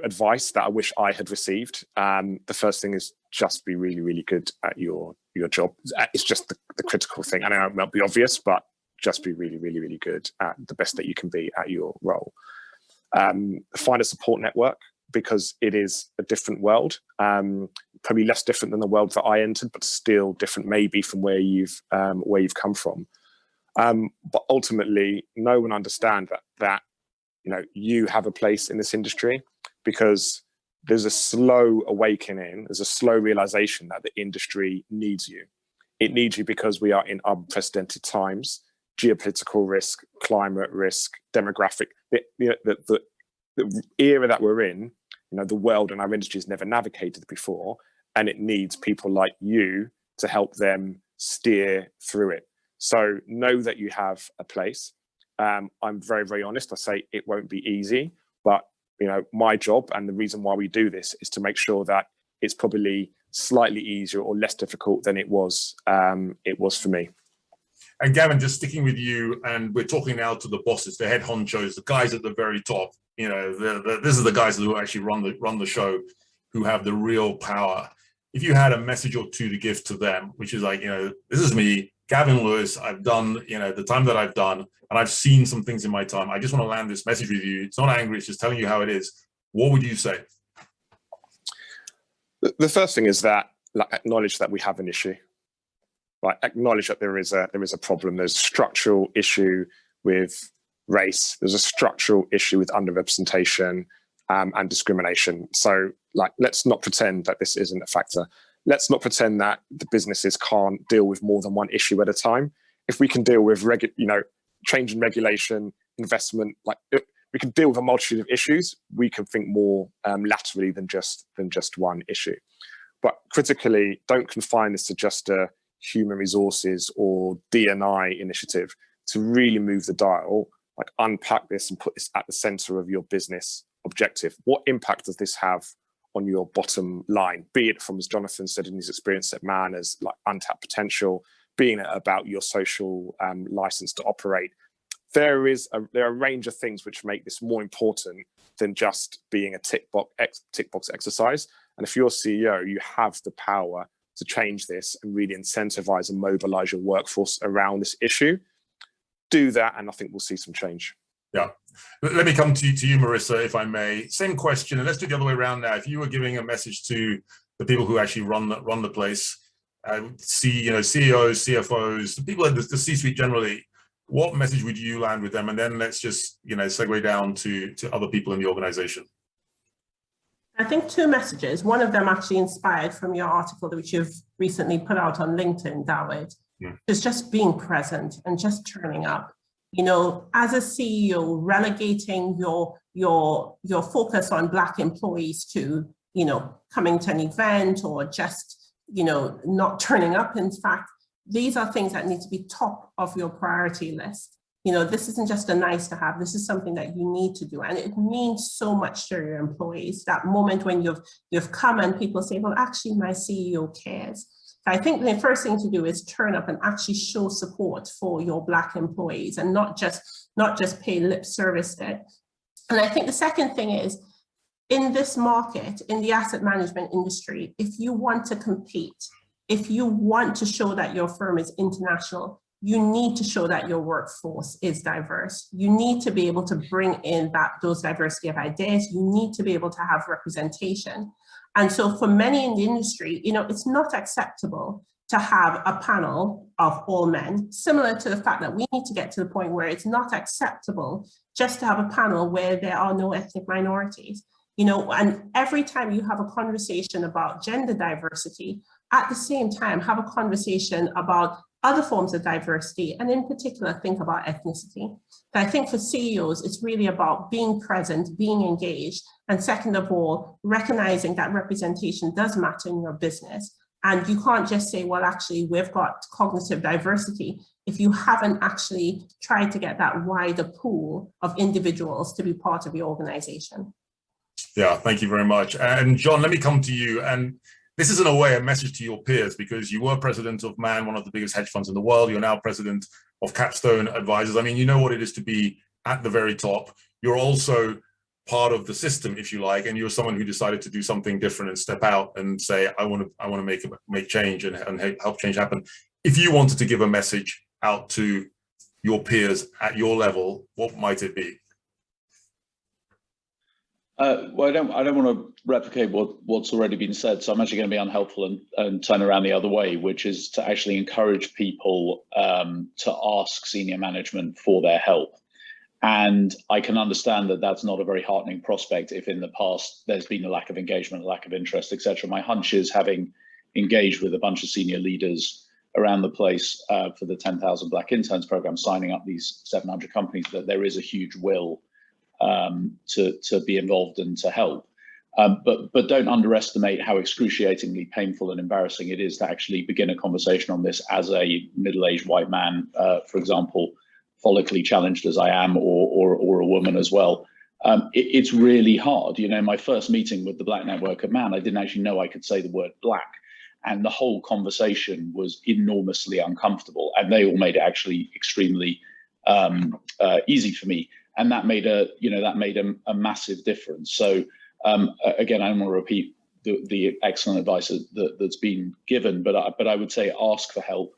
advice that I wish I had received. The first thing is just be really, really good at your job. It's just the critical thing. I know it might be obvious, but just be really, really, really good at the best that you can be at your role. Find a support network, because it is a different world. Probably less different than the world that I entered, but still different maybe from where you've come from. But ultimately, know and understand that you have a place in this industry, because there's a slow awakening, there's a slow realization that the industry needs you. It needs you because we are in unprecedented times: geopolitical risk, climate risk, demographic. The era that we're in, the world and our industry has never navigated before, and it needs people like you to help them steer through it. So know that you have a place. I'm very, very honest. I say it won't be easy, but my job and the reason why we do this is to make sure that it's probably slightly easier or less difficult than it was for me. And Gavin, just sticking with you, and we're talking now to the bosses, the head honchos, the guys at the very top. This is the guys who actually run the show, who have the real power. If you had a message or two to give to them, which is like, this is me, Gavin Lewis, I've done, the time that I've done, and I've seen some things in my time. I just want to land this message with you. It's not angry, it's just telling you how it is. What would you say? The first thing is that, acknowledge that we have an issue. Acknowledge that there is a problem. There's a structural issue with race. There's a structural issue with underrepresentation and discrimination. So, let's not pretend that this isn't a factor. Let's not pretend that the businesses can't deal with more than one issue at a time. If we can deal with change in regulation, investment, if we can deal with a multitude of issues, we can think more laterally than just one issue. But critically, don't confine this to just a human resources or D&I initiative. To really move the dial, unpack this and put this at the center of your business objective. What impact does this have on your bottom line? Be it from, as Jonathan said in his experience at Man, as untapped potential, being about your social license to operate. There are a range of things which make this more important than just being a tick box exercise. And if you're CEO, you have the power to change this and really incentivize and mobilize your workforce around this issue. Do that, and I think we'll see some change. Yeah. Let me come to you, Marissa, if I may. Same question, and let's do it the other way around now. If you were giving a message to the people who actually run the place, CEOs, CFOs, the people at the C-suite generally, what message would you land with them? And then let's just, segue down to other people in the organization. I think two messages. One of them actually inspired from your article, which you've recently put out on LinkedIn, David, is just being present and just turning up. As a CEO, relegating your focus on Black employees to, coming to an event or just, not turning up. In fact, these are things that need to be top of your priority list. This isn't just a nice to have, this is something that you need to do. And it means so much to your employees, that moment when you've come and people say, well, actually my CEO cares. I think the first thing to do is turn up and actually show support for your Black employees and not just pay lip service to it. And I think the second thing is, in this market, in the asset management industry, if you want to compete, if you want to show that your firm is international, you need to show that your workforce is diverse. You need to be able to bring in those diversity of ideas. You need to be able to have representation. And so for many in the industry, it's not acceptable to have a panel of all men, similar to the fact that we need to get to the point where it's not acceptable just to have a panel where there are no ethnic minorities. And every time you have a conversation about gender diversity, at the same time, have a conversation about other forms of diversity, and in particular, think about ethnicity. But I think for CEOs, it's really about being present, being engaged, and second of all, recognizing that representation does matter in your business. And you can't just say, well, actually, we've got cognitive diversity if you haven't actually tried to get that wider pool of individuals to be part of your organization. Yeah, thank you very much. And John, let me come to you. And this is in a way a message to your peers, because you were president of Man, one of the biggest hedge funds in the world. You're now president of Capstone Advisors. I mean, you know what it is to be at the very top. You're also part of the system, if you like, and you're someone who decided to do something different and step out and say, I want to make change and help change happen. If you wanted to give a message out to your peers at your level, what might it be? Well, I don't want to replicate what's already been said, so I'm actually going to be unhelpful and turn around the other way, which is to actually encourage people to ask senior management for their help. And I can understand that that's not a very heartening prospect if in the past there's been a lack of engagement, a lack of interest, etc. My hunch is, having engaged with a bunch of senior leaders around the place for the 10,000 Black Interns program, signing up these 700 companies, that there is a huge will to be involved and to help. But don't underestimate how excruciatingly painful and embarrassing it is to actually begin a conversation on this as a middle-aged white man, for example, follically challenged as I am, or a woman as well. It's really hard. My first meeting with the Black Network at Man, I didn't actually know I could say the word black. And the whole conversation was enormously uncomfortable. And they all made it actually extremely easy for me. And that made a massive difference. So again, I don't want to repeat the excellent advice that's been given, but I would say ask for help.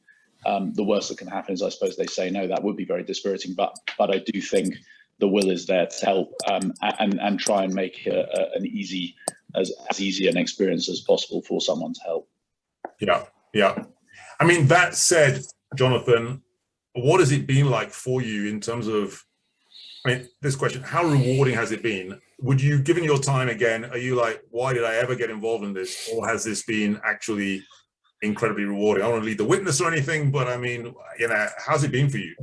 The worst that can happen is, I suppose, they say no. That would be very dispiriting, but I do think the will is there to help, and try and make as easy an experience as possible for someone to help. Yeah. I mean, that said, Jonathan, what has it been like for you in terms of, this question, how rewarding has it been? Would you, given your time again, are you like, why did I ever get involved in this? Or has this been actually incredibly rewarding? I don't want to lead the witness or anything, but I mean, how's it been for you?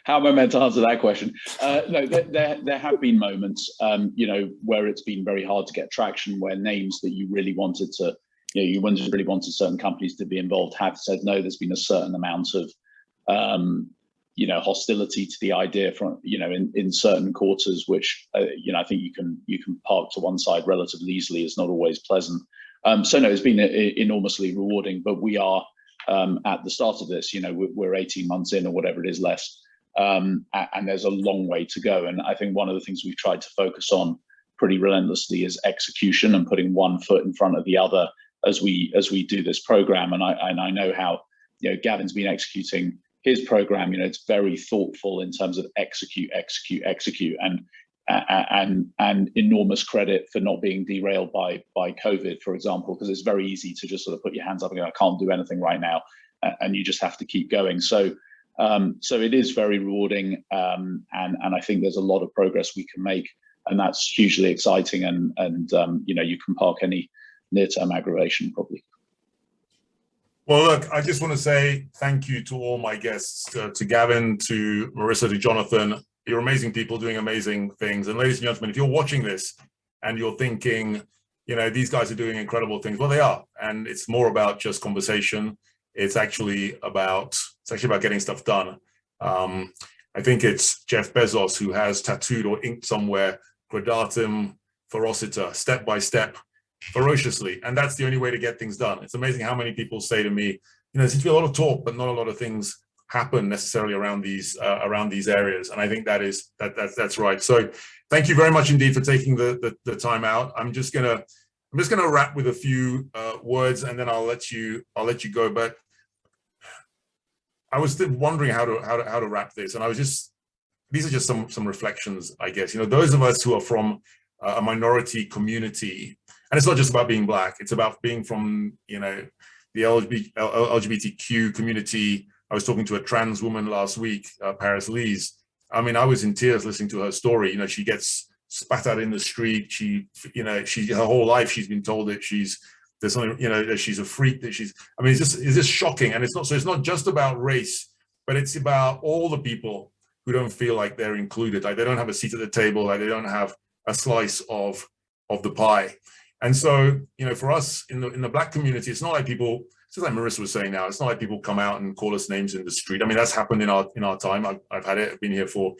How am I meant to answer that question? No, there have been moments, where it's been very hard to get traction, where names that you really wanted to, you really wanted certain companies to be involved have said no. There's been a certain amount of, hostility to the idea from, in certain quarters, which, I think you can park to one side relatively easily. It's not always pleasant. So no, it's been enormously rewarding, but we are at the start of this, we're 18 months in or whatever it is less, and there's a long way to go. And I think one of the things we've tried to focus on pretty relentlessly is execution, and putting one foot in front of the other as we do this program. And I know how, Gavin's been executing his program. It's very thoughtful in terms of execute. And and enormous credit for not being derailed by COVID, for example, because it's very easy to just sort of put your hands up and go, I can't do anything right now, and you just have to keep going. So it is very rewarding, and I think there's a lot of progress we can make, and that's hugely exciting. And you can park any near-term aggravation probably. Well, look, I just want to say thank you to all my guests, to Gavin, to Marissa, to Jonathan. You're amazing people doing amazing things. And ladies and gentlemen, if you're watching this and you're thinking, these guys are doing incredible things, well, they are. And it's more about just conversation. It's actually about getting stuff done. I think it's Jeff Bezos who has tattooed or inked somewhere, gradatim ferociter, step by step, ferociously, and that's the only way to get things done. It's amazing how many people say to me, there seems to be a lot of talk, but not a lot of things happen necessarily around these areas. And I think that's right. So thank you very much indeed for taking the time out. I'm just gonna wrap with a few words, and then I'll let you go. But I was still wondering how to wrap this, and these are just some reflections, I guess. Those of us who are from a minority community. And it's not just about being Black, it's about being from, the LGBTQ community. I was talking to a trans woman last week, Paris Lees. I mean, I was in tears listening to her story. She gets spat at in the street. Her whole life, she's been told that there's something, that she's a freak, that it's just shocking. And it's not just about race, but it's about all the people who don't feel like they're included, like they don't have a seat at the table, like they don't have a slice of the pie. And so, for us in the Black community, it's not like people, just like Marissa was saying now, it's not like people come out and call us names in the street. I mean, that's happened in our time. I've had it. I've been here for,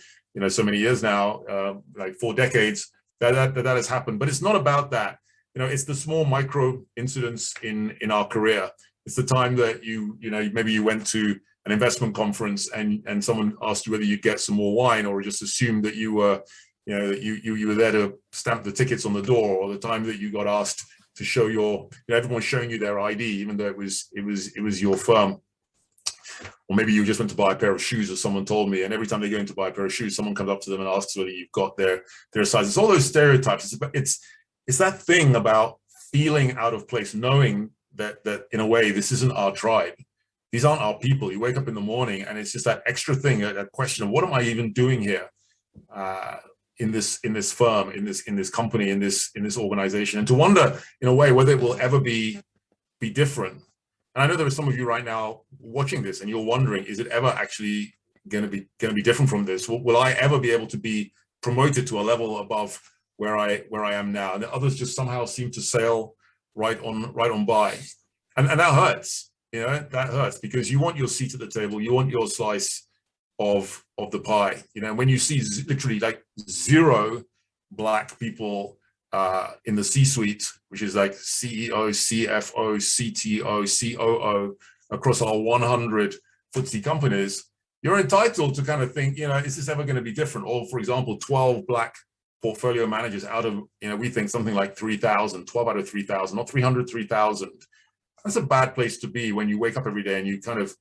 so many years now, like 4 decades, that has happened. But it's not about that. It's the small micro incidents in our career. It's the time that maybe you went to an investment conference and someone asked you whether you'd get some more wine, or just assumed that you were you were there to stamp the tickets on the door, or the time that you got asked to show everyone's showing you their ID, even though it was your firm. Or maybe you just went to buy a pair of shoes, as someone told me, and every time they go in to buy a pair of shoes, someone comes up to them and asks whether you've got their size. It's all those stereotypes. It's that thing about feeling out of place, knowing that in a way, this isn't our tribe. These aren't our people. You wake up in the morning and it's just that extra thing, that question of what am I even doing here? In this firm, in this company, in this organization, and to wonder in a way whether it will ever be different. And I know there are some of you right now watching this, and you're wondering, is it ever actually going to be different from this? Will I ever be able to be promoted to a level above where I am now? And others just somehow seem to sail right on by, and that hurts. That hurts, because you want your seat at the table, you want your slice of the pie. When you see literally like 0 Black people in the C-suite, which is like CEO, CFO, CTO, COO across our 100 FTSE companies, you're entitled to kind of think, is this ever going to be different? Or, for example, 12 Black portfolio managers out of, we think something like 3,000, 12 out of 3,000, not 300, 3,000. That's a bad place to be when you wake up every day and you kind of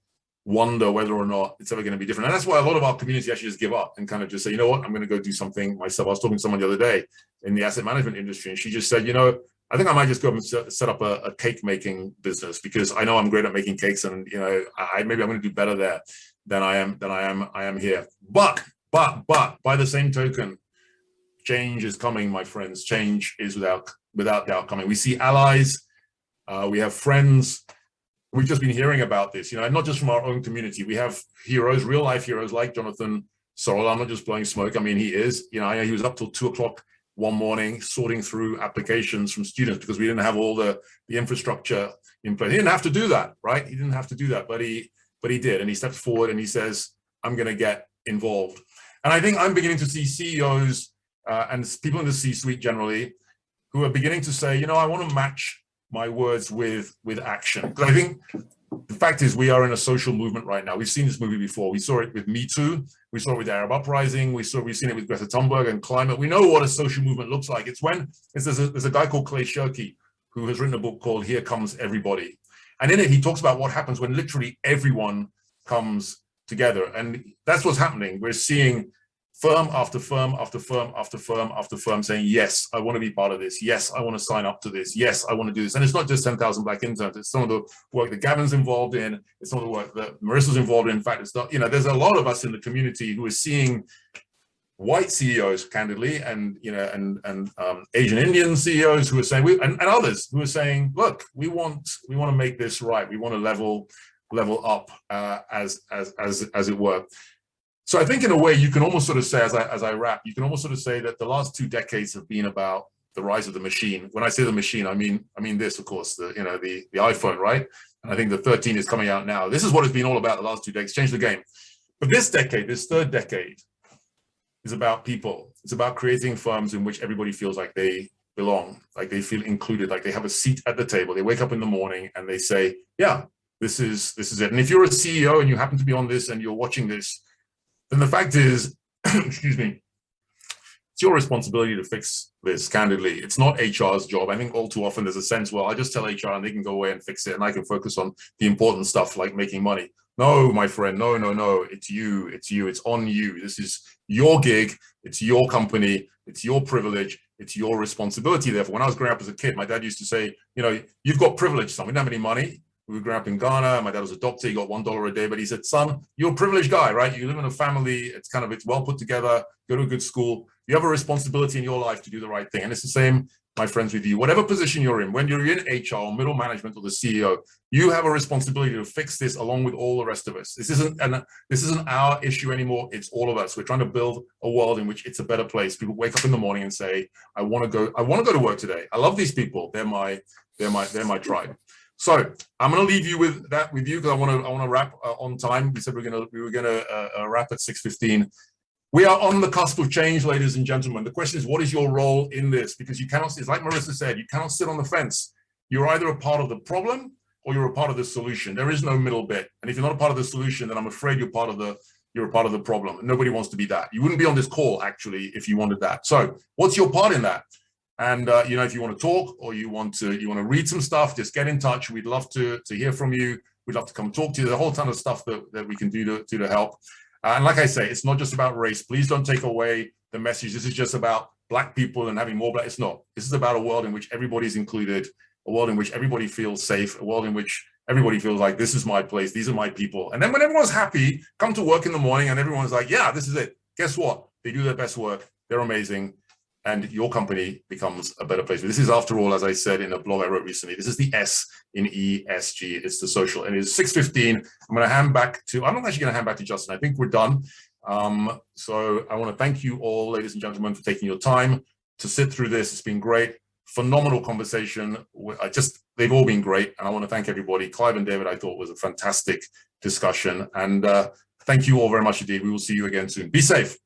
wonder whether or not it's ever going to be different. And that's why a lot of our community actually just give up and kind of just say, you know what, I'm going to go do something myself. I was talking to someone the other day in the asset management industry, and she just said, I think I might just go and set up a cake making business, because I know I'm great at making cakes, and maybe I'm going to do better there than I am here. But by the same token, change is coming, my friends. Change is without doubt coming. We see allies, we have friends. We've just been hearing about this, and not just from our own community. We have heroes, real life heroes like Jonathan Sorrell. I'm not just blowing smoke. I mean, he is. I know he was up till 2 o'clock one morning sorting through applications from students because we didn't have all the infrastructure in place. He didn't have to do that, right? He didn't have to do that, but he did. And he steps forward and he says, I'm going to get involved. And I think I'm beginning to see CEOs and people in the C-suite generally who are beginning to say, I want to match my words with action. Because I think the fact is we are in a social movement right now. We've seen this movie before. We saw it with Me Too. We saw it with Arab Uprising. We've seen it with Greta Thunberg and climate. We know what a social movement looks like. There's a guy called Clay Shirky who has written a book called Here Comes Everybody. And in it, he talks about what happens when literally everyone comes together. And that's what's happening. We're seeing firm after firm after firm after firm after firm saying, yes, I want to be part of this. Yes, I want to sign up to this. Yes, I want to do this. And it's not just 10,000 Black interns. It's some of the work that Gavin's involved in. It's some of the work that Marissa's involved in. In fact, it's not, you know, there's a lot of us in the community who are seeing white CEOs, candidly, and, you know, and Asian Indian CEOs who are saying, and others who are saying, look, we want to make this right. We want to level up as it were. So I think in a way you can almost sort of say, as I wrap, you can almost sort of say that the last 2 decades have been about the rise of the machine. When I say the machine, I mean this, of course, the iPhone, right? And I think the 13 is coming out now. This is what it's been all about the last 2 decades, changed the game. But this decade, this third decade, is about people. It's about creating firms in which everybody feels like they belong, like they feel included, like they have a seat at the table. They wake up in the morning and they say, yeah, this is it. And if you're a CEO and you happen to be on this and you're watching this, then the fact is, excuse me, it's your responsibility to fix this, candidly. It's not HR's job. I think all too often there's a sense, well, I just tell HR and they can go away and fix it and I can focus on the important stuff like making money. No, my friend, no. It's you, it's on you. This is your gig, it's your company, it's your privilege, it's your responsibility. Therefore, when I was growing up as a kid, my dad used to say, you know, you've got privilege, son. We didn't have any money. We grew up in Ghana. My dad was a doctor. He got $1 a day, but he said, son, you're a privileged guy, right? You live in a family. It's well put together. Go to a good school. You have a responsibility in your life to do the right thing. And it's the same, my friends, with you. Whatever position you're in, when you're in HR or middle management or the CEO, you have a responsibility to fix this along with all the rest of us. This isn't our issue anymore. It's all of us. We're trying to build a world in which it's a better place. People wake up in the morning and say, I want to go to work today. I love these people. They're my tribe. So I'm going to leave you with you because I want to wrap on time. We said we were going to wrap at 6:15. We are on the cusp of change, ladies and gentlemen. The question is, what is your role in this? Because you cannot, it's like Marissa said, you cannot sit on the fence. You're either a part of the problem or you're a part of the solution. There is no middle bit. And if you're not a part of the solution, then I'm afraid you're a part of the problem. And nobody wants to be that. You wouldn't be on this call, actually, if you wanted that. So what's your part in that? And you know, if you want to talk or you want to read some stuff, just get in touch. We'd love to hear from you. We'd love to come talk to you. There's a whole ton of stuff that we can do to help. And like I say, it's not just about race. Please don't take away the message. This is just about Black people and having more Black. It's not. This is about a world in which everybody's included, a world in which everybody feels safe, a world in which everybody feels like this is my place, these are my people. And then when everyone's happy, come to work in the morning and everyone's like, yeah, this is it. Guess what? They do their best work. They're amazing. And your company becomes a better place. But this is, after all, as I said in a blog I wrote recently, this is the S in ESG. It's the social. And it's 6:15. I'm not actually going to hand back to Justin. I think we're done. So I want to thank you all, ladies and gentlemen, for taking your time to sit through this. It's been great. Phenomenal conversation. They've all been great. And I want to thank everybody. Clive and David, I thought, was a fantastic discussion. And thank you all very much indeed. We will see you again soon. Be safe.